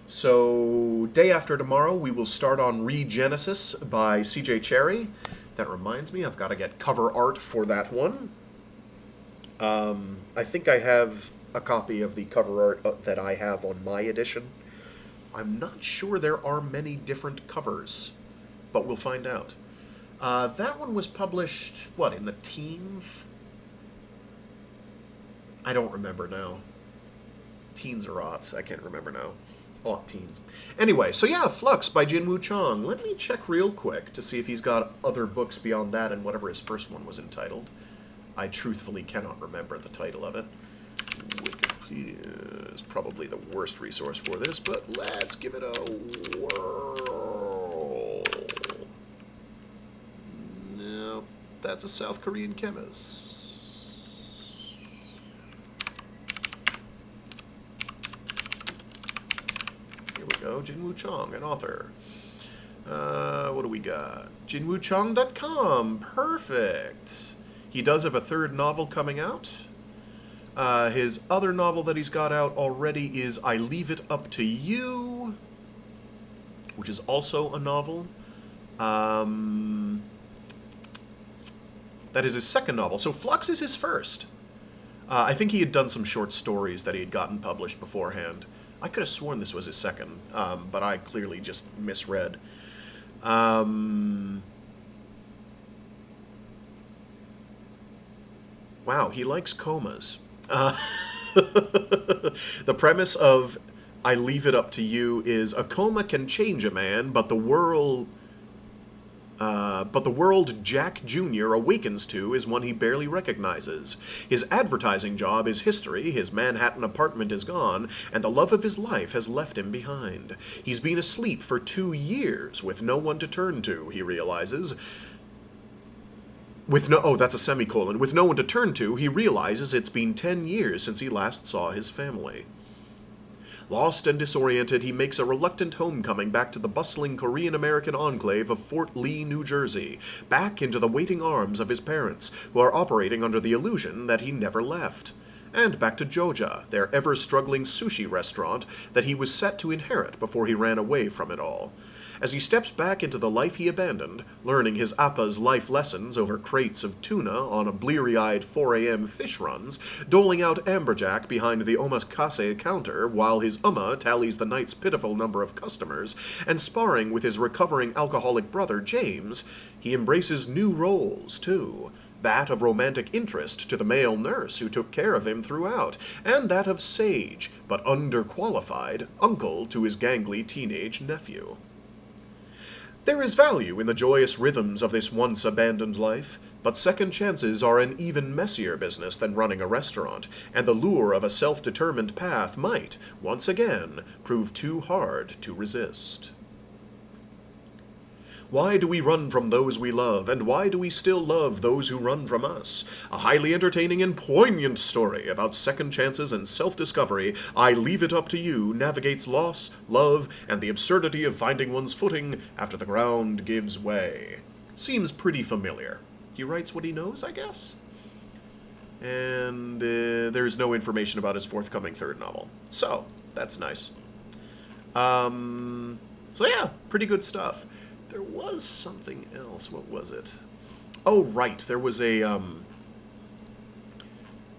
So day after tomorrow, we will start on Regenesis by C.J. Cherry. That reminds me, I've got to get cover art for that one. I think I have a copy of the cover art that I have on my edition. I'm not sure there are many different covers, but we'll find out. That one was published, what, in the teens? I don't remember now. Teens or aughts, I can't remember now. Aught teens. Anyway, so yeah, Flux by Jinwoo Chong. Let me check real quick to see if he's got other books beyond that and whatever his first one was entitled. I truthfully cannot remember the title of it. Wikipedia is probably the worst resource for this, but let's give it a whirl. No, that's a South Korean chemist. Here we go, Jinwoo Chong, an author. What do we got? JinwooChong.com, perfect. He does have a third novel coming out. His other novel that he's got out already is I Leave It Up to You, which is also a novel. That is his second novel. So Flux is his first. I think he had done some short stories that he had gotten published beforehand. I could have sworn this was his second, but I clearly just misread. Wow, he likes comas. The premise of I Leave It Up to You is a coma can change a man, but the world Jack Jr. awakens to is one he barely recognizes. His advertising job is history, his Manhattan apartment is gone, and the love of his life has left him behind. He's been asleep for 2 years with no one to turn to, he realizes. That's a semicolon. With no one to turn to, he realizes it's been 10 years since he last saw his family. Lost and disoriented, he makes a reluctant homecoming back to the bustling Korean-American enclave of Fort Lee, New Jersey, back into the waiting arms of his parents, who are operating under the illusion that he never left. And back to Joja, their ever-struggling sushi restaurant that he was set to inherit before he ran away from it all. As he steps back into the life he abandoned, learning his appa's life lessons over crates of tuna on a bleary-eyed 4 a.m. fish runs, doling out amberjack behind the omakase counter while his tallies the night's pitiful number of customers, and sparring with his recovering alcoholic brother James, he embraces new roles, too. That of romantic interest to the male nurse who took care of him throughout, and that of sage, but underqualified, uncle to his gangly teenage nephew. There is value in the joyous rhythms of this once abandoned life, but second chances are an even messier business than running a restaurant, and the lure of a self-determined path might, once again, prove too hard to resist. Why do we run from those we love, and why do we still love those who run from us? A highly entertaining and poignant story about second chances and self-discovery, I Leave It Up to You navigates loss, love, and the absurdity of finding one's footing after the ground gives way. Seems pretty familiar. He writes what he knows, I guess? And there's no information about his forthcoming third novel. So, that's nice. So yeah, pretty good stuff. There was something else. What was it? Oh, right. There was a,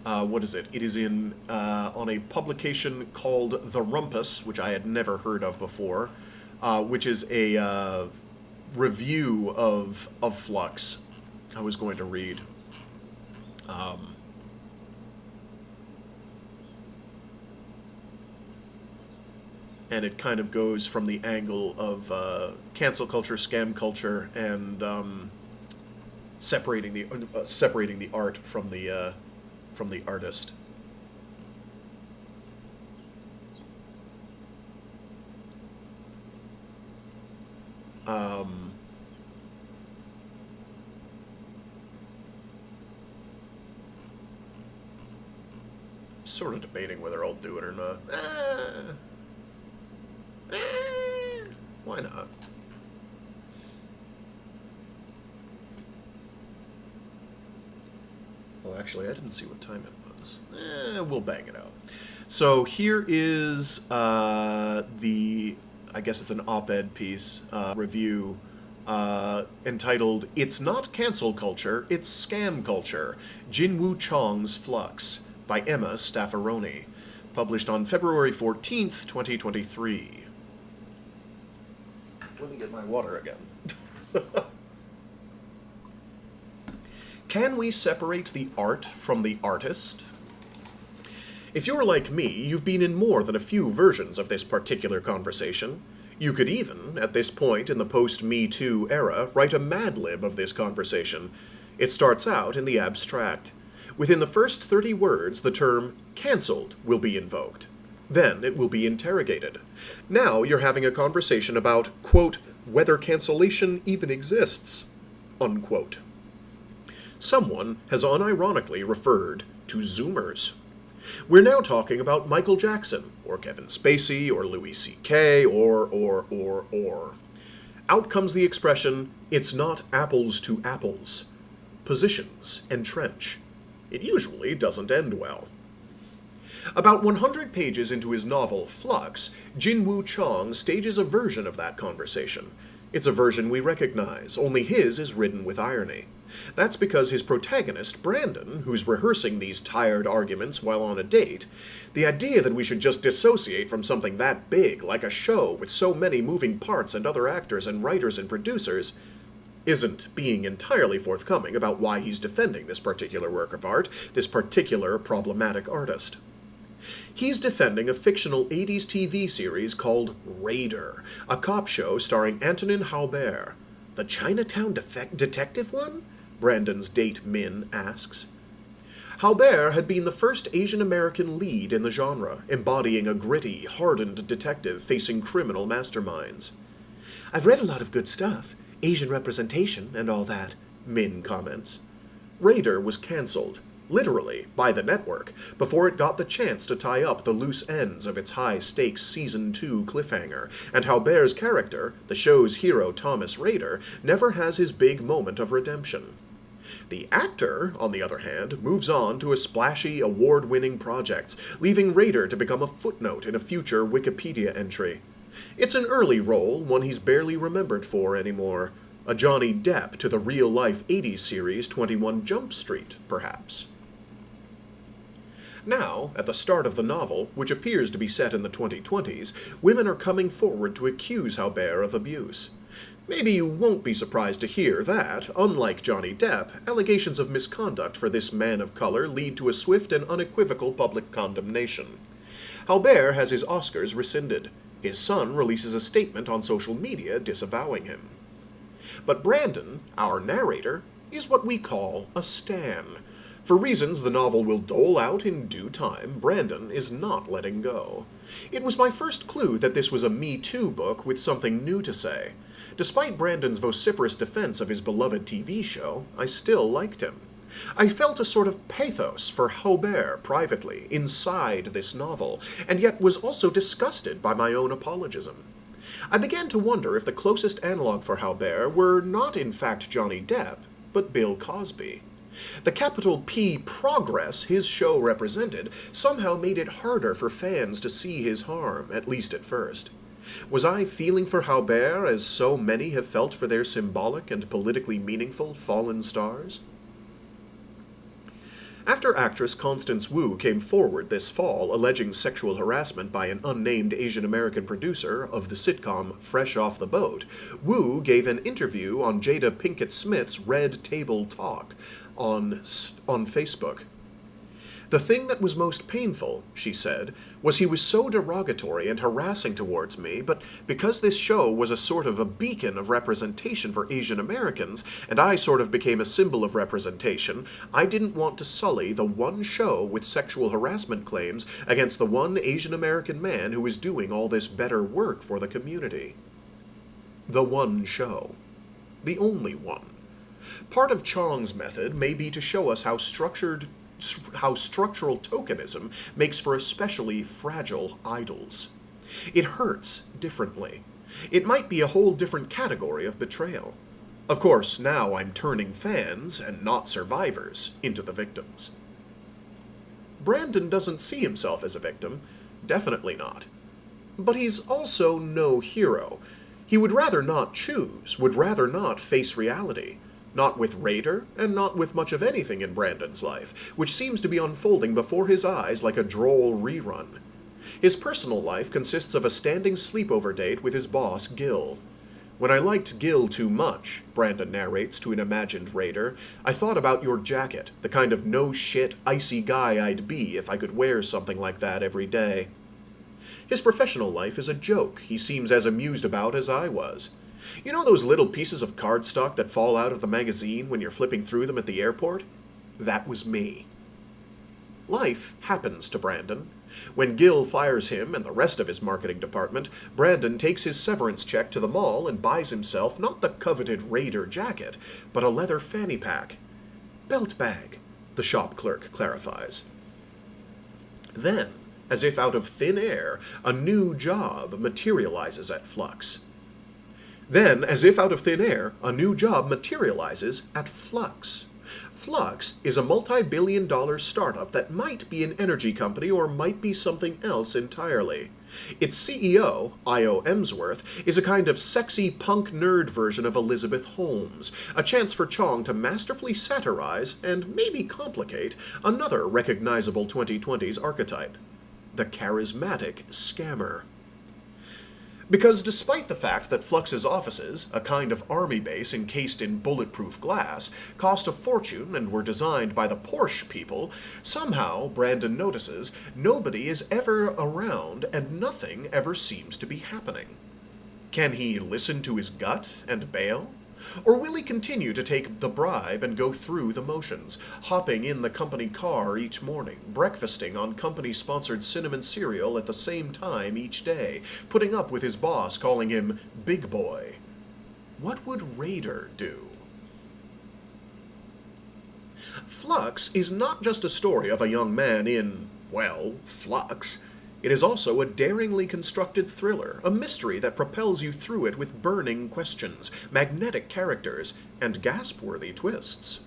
what is it? It is in, on a publication called The Rumpus, which I had never heard of before, which is a, review of Flux I was going to read. And it kind of goes from the angle of cancel culture, scam culture, and separating the art from the artist. Sort of debating whether I'll do it or not. Why not? Well, actually, I didn't see what time it was. We'll bang it out. So here is I guess it's an op-ed piece, review entitled It's Not Cancel Culture, It's Scam Culture, Jinwoo Chong's Flux, by Emma Staffaroni, published on February 14th, 2023. Let me get my water again. Can we separate the art from the artist? If you're like me, you've been in more than a few versions of this particular conversation. You could even, at this point in the post-Me Too era, write a Mad Lib of this conversation. It starts out in the abstract. Within the first 30 words, the term cancelled will be invoked. Then it will be interrogated. Now you're having a conversation about, quote, whether cancellation even exists, unquote. Someone has unironically referred to Zoomers. We're now talking about Michael Jackson, or Kevin Spacey, or Louis C.K., or. Out comes the expression, it's not apples to apples. Positions entrench. It usually doesn't end well. About 100 pages into his novel, Flux, Jinwoo Chong stages a version of that conversation. It's a version we recognize, only his is written with irony. That's because his protagonist, Brandon, who's rehearsing these tired arguments while on a date, the idea that we should just dissociate from something that big, like a show with so many moving parts and other actors and writers and producers, isn't being entirely forthcoming about why he's defending this particular work of art, this particular problematic artist. He's defending a fictional 80s TV series called Raider, a cop show starring Antonin Haubert. The Chinatown detective one? Brandon's date Min asks. Haubert had been the first Asian-American lead in the genre, embodying a gritty, hardened detective facing criminal masterminds. I've read a lot of good stuff, Asian representation and all that, Min comments. Raider was cancelled, literally, by the network, before it got the chance to tie up the loose ends of its high-stakes Season 2 cliffhanger, and Haubert's character, the show's hero Thomas Raider, never has his big moment of redemption. The actor, on the other hand, moves on to a splashy, award-winning projects, leaving Raider to become a footnote in a future Wikipedia entry. It's an early role, one he's barely remembered for anymore. A Johnny Depp to the real-life 80s series 21 Jump Street, perhaps. Now, at the start of the novel, which appears to be set in the 2020s, women are coming forward to accuse Haubert of abuse. Maybe you won't be surprised to hear that, unlike Johnny Depp, allegations of misconduct for this man of color lead to a swift and unequivocal public condemnation. Haubert has his Oscars rescinded. His son releases a statement on social media disavowing him. But Brandon, our narrator, is what we call a stan. For reasons the novel will dole out in due time, Brandon is not letting go. It was my first clue that this was a Me Too book with something new to say. Despite Brandon's vociferous defense of his beloved TV show, I still liked him. I felt a sort of pathos for Haubert privately, inside this novel, and yet was also disgusted by my own apologism. I began to wonder if the closest analog for Haubert were not in fact Johnny Depp, but Bill Cosby. The capital P progress his show represented somehow made it harder for fans to see his harm, at least at first. Was I feeling for Haubert as so many have felt for their symbolic and politically meaningful fallen stars? After actress Constance Wu came forward this fall alleging sexual harassment by an unnamed Asian American producer of the sitcom Fresh Off the Boat, Wu gave an interview on Jada Pinkett Smith's Red Table Talk on Facebook. The thing that was most painful, she said, was he was so derogatory and harassing towards me, but because this show was a sort of a beacon of representation for Asian Americans, and I sort of became a symbol of representation, I didn't want to sully the one show with sexual harassment claims against the one Asian American man who is doing all this better work for the community. The one show. The only one. Part of Chong's method may be to show us how structural tokenism makes for especially fragile idols. It hurts differently. It might be a whole different category of betrayal. Of course, now I'm turning fans, and not survivors, into the victims. Brandon doesn't see himself as a victim. Definitely not. But he's also no hero. He would rather not choose, would rather not face reality. Not with Raider, and not with much of anything in Brandon's life, which seems to be unfolding before his eyes like a droll rerun. His personal life consists of a standing sleepover date with his boss, Gil. When I liked Gil too much, Brandon narrates to an imagined Raider, I thought about your jacket, the kind of no-shit, icy guy I'd be if I could wear something like that every day. His professional life is a joke he seems as amused about as I was. You know those little pieces of cardstock that fall out of the magazine when you're flipping through them at the airport? That was me. Life happens to Brandon. When Gil fires him and the rest of his marketing department, Brandon takes his severance check to the mall and buys himself not the coveted Raider jacket, but a leather fanny pack. Belt bag, the shop clerk clarifies. Then, as if out of thin air, a new job materializes at Flux. Flux is a multi-billion-dollar startup that might be an energy company or might be something else entirely. Its CEO, Io Emsworth, is a kind of sexy punk nerd version of Elizabeth Holmes, a chance for Chong to masterfully satirize and maybe complicate another recognizable 2020s archetype, the charismatic scammer. Because despite the fact that Flux's offices, a kind of army base encased in bulletproof glass, cost a fortune and were designed by the Porsche people, somehow, Brandon notices, nobody is ever around and nothing ever seems to be happening. Can he listen to his gut and bail? Or will he continue to take the bribe and go through the motions, hopping in the company car each morning, breakfasting on company-sponsored cinnamon cereal at the same time each day, putting up with his boss calling him Big Boy? What would Raider do? Flux is not just a story of a young man in, well, Flux. It is also a daringly constructed thriller, a mystery that propels you through it with burning questions, magnetic characters, and gasp-worthy twists.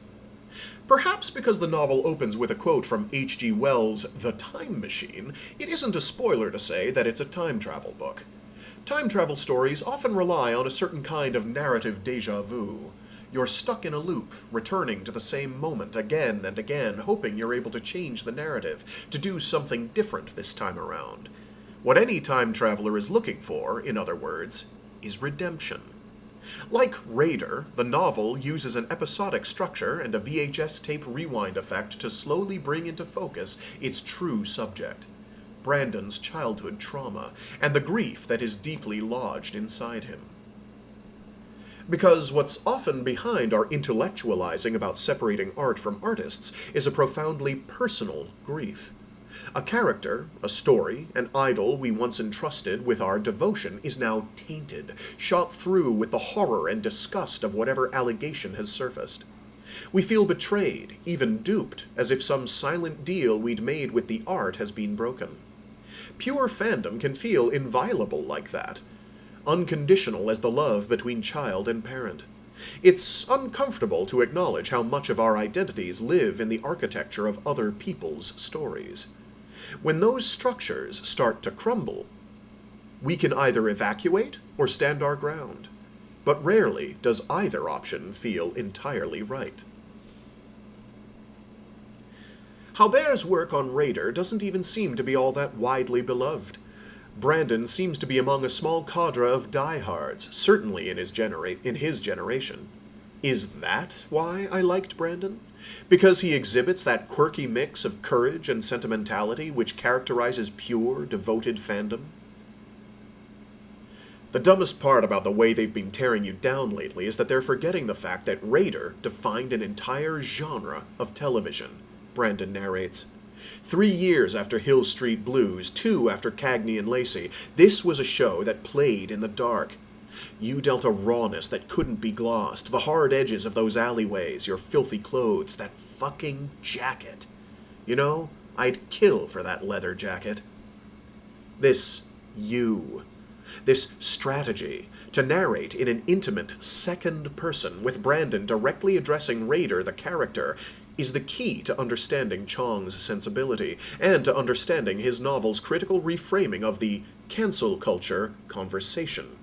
Perhaps because the novel opens with a quote from H.G. Wells' The Time Machine, it isn't a spoiler to say that it's a time travel book. Time travel stories often rely on a certain kind of narrative déjà vu. You're stuck in a loop, returning to the same moment again and again, hoping you're able to change the narrative, to do something different this time around. What any time traveler is looking for, in other words, is redemption. Like Raider, the novel uses an episodic structure and a VHS tape rewind effect to slowly bring into focus its true subject, Brandon's childhood trauma, and the grief that is deeply lodged inside him. Because what's often behind our intellectualizing about separating art from artists is a profoundly personal grief. A character, a story, an idol we once entrusted with our devotion is now tainted, shot through with the horror and disgust of whatever allegation has surfaced. We feel betrayed, even duped, as if some silent deal we'd made with the art has been broken. Pure fandom can feel inviolable like that, unconditional as the love between child and parent. It's uncomfortable to acknowledge how much of our identities live in the architecture of other people's stories. When those structures start to crumble, we can either evacuate or stand our ground, but rarely does either option feel entirely right. Halbert's work on Raider doesn't even seem to be all that widely beloved. Brandon seems to be among a small cadre of diehards, certainly in his generation. Is that why I liked Brandon? Because he exhibits that quirky mix of courage and sentimentality which characterizes pure, devoted fandom? The dumbest part about the way they've been tearing you down lately is that they're forgetting the fact that Raider defined an entire genre of television, Brandon narrates. 3 years after Hill Street Blues, 2 after Cagney and Lacey, this was a show that played in the dark. You dealt a rawness that couldn't be glossed, the hard edges of those alleyways, your filthy clothes, that fucking jacket. You know, I'd kill for that leather jacket. This strategy, to narrate in an intimate second person with Brandon directly addressing Raider, the character, is the key to understanding Chong's sensibility, and to understanding his novel's critical reframing of the cancel culture conversation.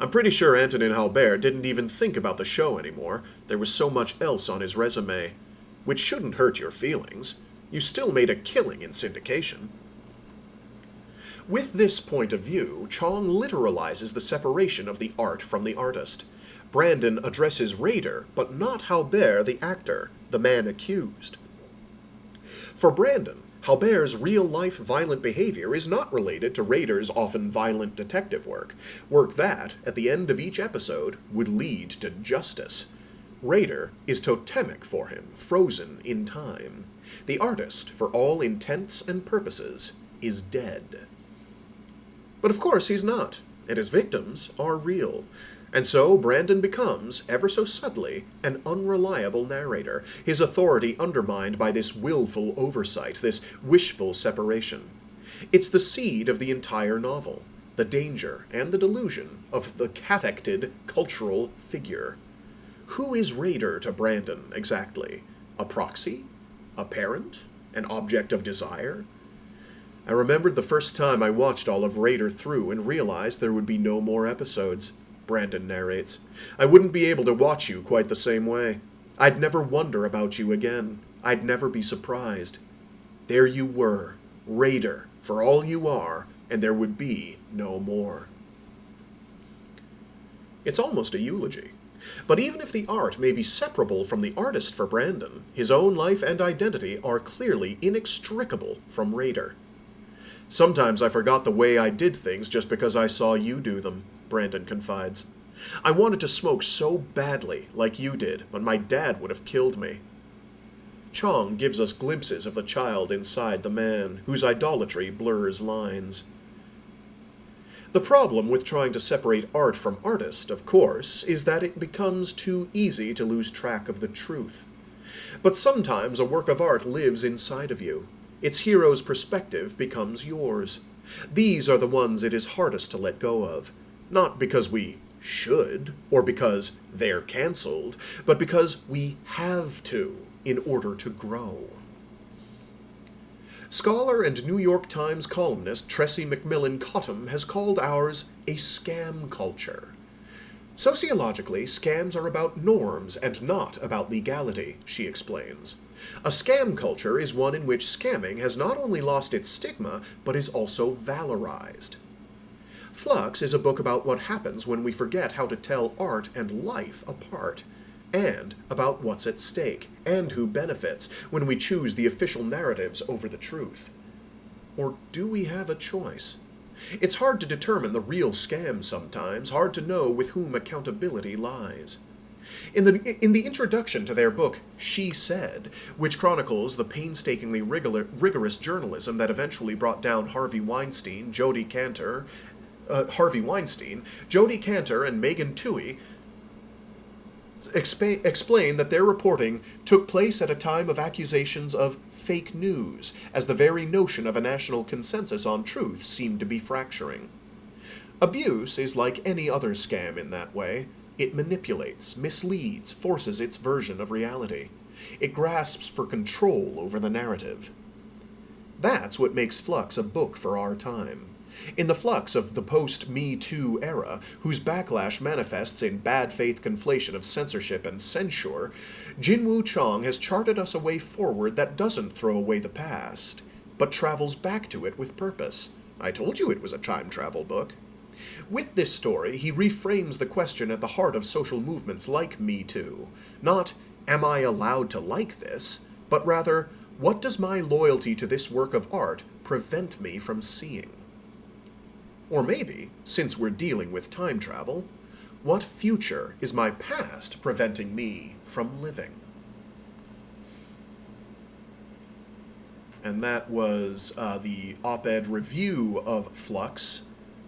I'm pretty sure Antonin Halbert didn't even think about the show anymore. There was so much else on his resume. Which shouldn't hurt your feelings. You still made a killing in syndication. With this point of view, Chong literalizes the separation of the art from the artist. Brandon addresses Raider, but not Halbert the actor, the man accused. For Brandon, Halbert's real-life violent behavior is not related to Raider's often violent detective work that, at the end of each episode, would lead to justice. Raider is totemic for him, frozen in time. The artist, for all intents and purposes, is dead. But of course he's not, and his victims are real. And so Brandon becomes, ever so subtly, an unreliable narrator, his authority undermined by this willful oversight, this wishful separation. It's the seed of the entire novel, the danger and the delusion of the catalogued cultural figure. Who is Raider to Brandon, exactly? A proxy? A parent? An object of desire? I remembered the first time I watched all of Raider through and realized there would be no more episodes. Brandon narrates. I wouldn't be able to watch you quite the same way. I'd never wonder about you again. I'd never be surprised. There you were, Raider, for all you are, and there would be no more. It's almost a eulogy. But even if the art may be separable from the artist for Brandon, his own life and identity are clearly inextricable from Raider. Sometimes I forgot the way I did things just because I saw you do them, Brandon confides. I wanted to smoke so badly, like you did, but my dad would have killed me. Chong gives us glimpses of the child inside the man, whose idolatry blurs lines. The problem with trying to separate art from artist, of course, is that it becomes too easy to lose track of the truth. But sometimes a work of art lives inside of you. Its hero's perspective becomes yours. These are the ones it is hardest to let go of. Not because we should, or because they're cancelled, but because we have to, in order to grow. Scholar and New York Times columnist Tressie McMillan Cottom has called ours a scam culture. Sociologically, scams are about norms and not about legality, she explains. A scam culture is one in which scamming has not only lost its stigma, but is also valorized. Flux is a book about what happens when we forget how to tell art and life apart, and about what's at stake, and who benefits when we choose the official narratives over the truth. Or do we have a choice? It's hard to determine the real scam sometimes, hard to know with whom accountability lies. In the introduction to their book, She Said, which chronicles the painstakingly rigorous journalism that eventually brought down Harvey Weinstein, Jodi Kantor, and Megan Twohey, explain that their reporting took place at a time of accusations of fake news, as the very notion of a national consensus on truth seemed to be fracturing. Abuse is like any other scam in that way. It manipulates, misleads, forces its version of reality. It grasps for control over the narrative. That's what makes Flux a book for our time. In the flux of the post-Me Too era, whose backlash manifests in bad faith conflation of censorship and censure, Jinwoo Chong has charted us a way forward that doesn't throw away the past, but travels back to it with purpose. I told you it was a time travel book. With this story, he reframes the question at the heart of social movements like Me Too. Not, am I allowed to like this? But rather, what does my loyalty to this work of art prevent me from seeing? Or maybe, since we're dealing with time travel, what future is my past preventing me from living? And that was the op-ed review of Flux,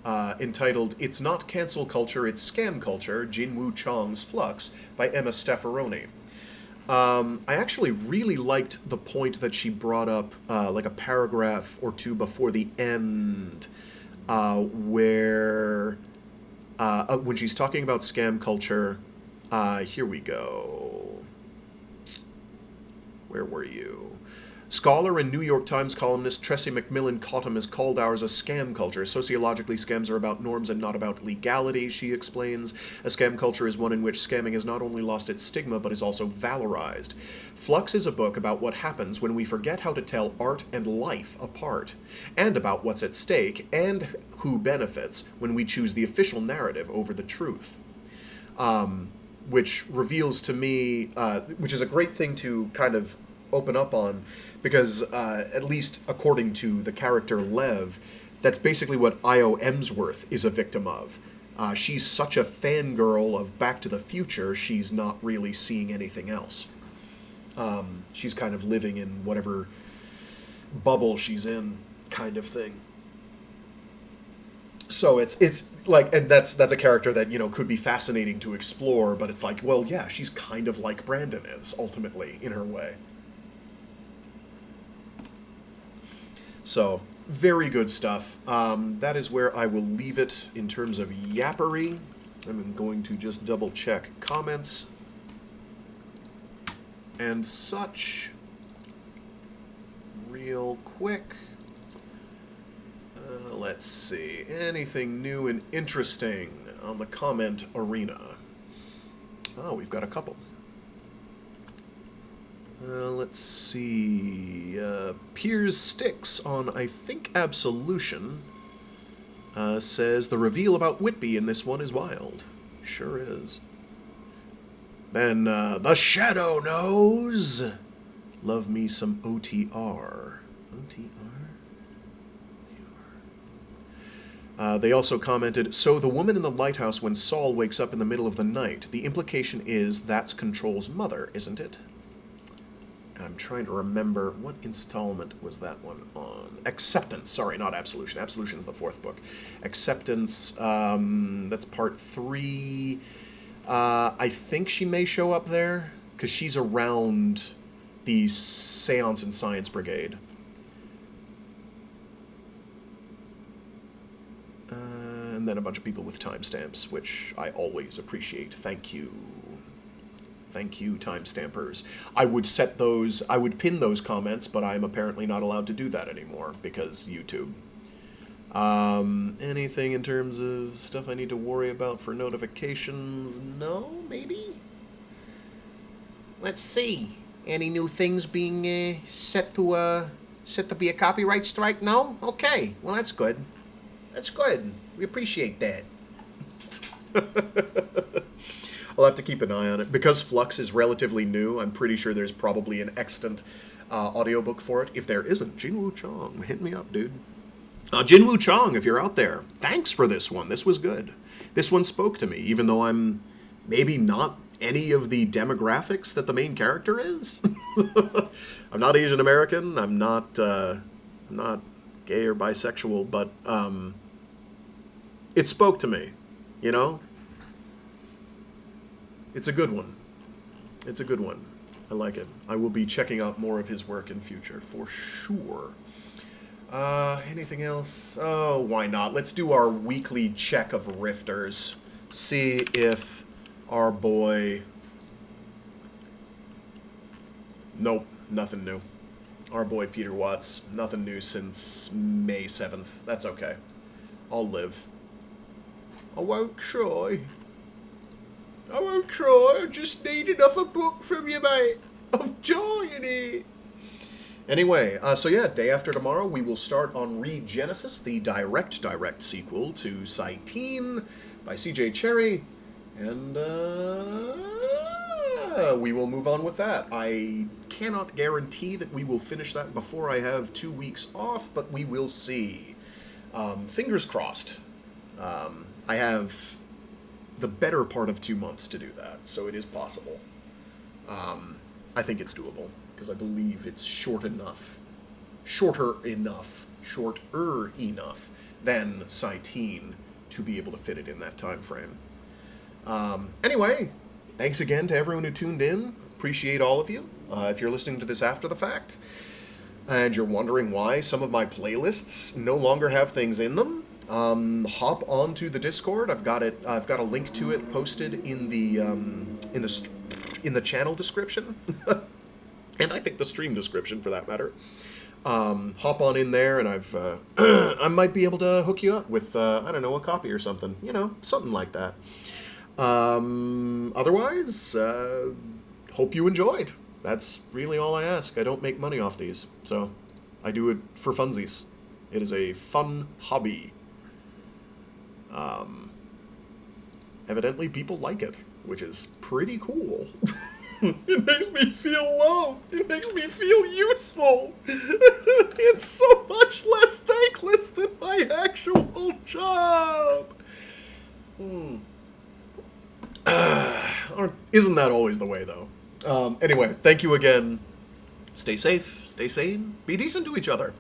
entitled It's Not Cancel Culture, It's Scam Culture, Jinwoo Chong's Flux, by Emma Staffaroni. I actually really liked the point that she brought up, like a paragraph or two before the end, where when she's talking about scam culture, here we go. Where were you? Scholar and New York Times columnist Tressie McMillan Cottom called ours a scam culture. Sociologically, scams are about norms and not about legality, she explains. A scam culture is one in which scamming has not only lost its stigma, but is also valorized. Flux is a book about what happens when we forget how to tell art and life apart, and about what's at stake and who benefits when we choose the official narrative over the truth. Which reveals to me, which is a great thing to kind of open up on, because at least according to the character Lev, that's basically what Io Emsworth is a victim of. She's such a fangirl of Back to the Future, she's not really seeing anything else. She's kind of living in whatever bubble she's in, kind of thing. So it's like, and that's a character that, you know, could be fascinating to explore, but it's like, well, yeah, she's kind of like Brandon is, ultimately, in her way. So, very good stuff. That is where I will leave it in terms of yappery. I'm going to just double check comments and such real quick. Let's see. Anything new and interesting on the comment arena? Oh, we've got a couple. Let's see. Piers Sticks on, I think, Absolution says the reveal about Whitby in this one is wild. Sure is. Then, The Shadow knows. Love me some OTR. OTR? They also commented, so the woman in the lighthouse when Saul wakes up in the middle of the night, the implication is that's Control's mother, isn't it? I'm trying to remember, what installment was that one on? Acceptance, sorry, not Absolution. Absolution is the fourth book. Acceptance, that's part 3. I think she may show up there, because she's around the Seance and Science Brigade. And then a bunch of people with timestamps, which I always appreciate. Thank you. Thank you, timestampers. I would pin those comments, but I'm apparently not allowed to do that anymore, because YouTube. Anything in terms of stuff I need to worry about for notifications? No, maybe? Let's see. Any new things being set to be a copyright strike? No? Okay. Well, that's good. That's good. We appreciate that. I'll have to keep an eye on it. Because Flux is relatively new, I'm pretty sure there's probably an extant audiobook for it. If there isn't, Jinwoo Chong, hit me up, dude. Jinwoo Chong, if you're out there, thanks for this one. This was good. This one spoke to me, even though I'm maybe not any of the demographics that the main character is. I'm not Asian American. I'm not gay or bisexual, but it spoke to me, you know? It's a good one. It's a good one. I like it. I will be checking out more of his work in future, for sure. Anything else? Oh, why not? Let's do our weekly check of Rifters. See if our boy... Nope, nothing new. Our boy Peter Watts, nothing new since May 7th. That's okay. I'll live. I won't cry. I won't cry. I just need another book from you, mate. I'm dying here. Anyway, so yeah, day after tomorrow, we will start on Regenesis, the direct sequel to Saitine by C.J. Cherry, and we will move on with that. I cannot guarantee that we will finish that before I have 2 weeks off, but we will see. Fingers crossed. I have the better part of 2 months to do that, so it is possible. I think it's doable, because I believe it's shorter enough than Saitine to be able to fit it in that time frame. Anyway, thanks again to everyone who tuned in. Appreciate all of you. If you're listening to this after the fact, and you're wondering why some of my playlists no longer have things in them, hop onto the Discord. I've got a link to it posted in the channel description. and I think the stream description for that matter. Hop on in there, and I might be able to hook you up with, I don't know, a copy or something. Something like that. Otherwise, hope you enjoyed. That's really all I ask. I don't make money off these, so I do it for funsies. It is a fun hobby. Evidently people like it, which is pretty cool. It makes me feel loved. It makes me feel useful. It's so much less thankless than my actual job. Isn't that always the way, though? Anyway, thank you again. Stay safe, stay sane, be decent to each other.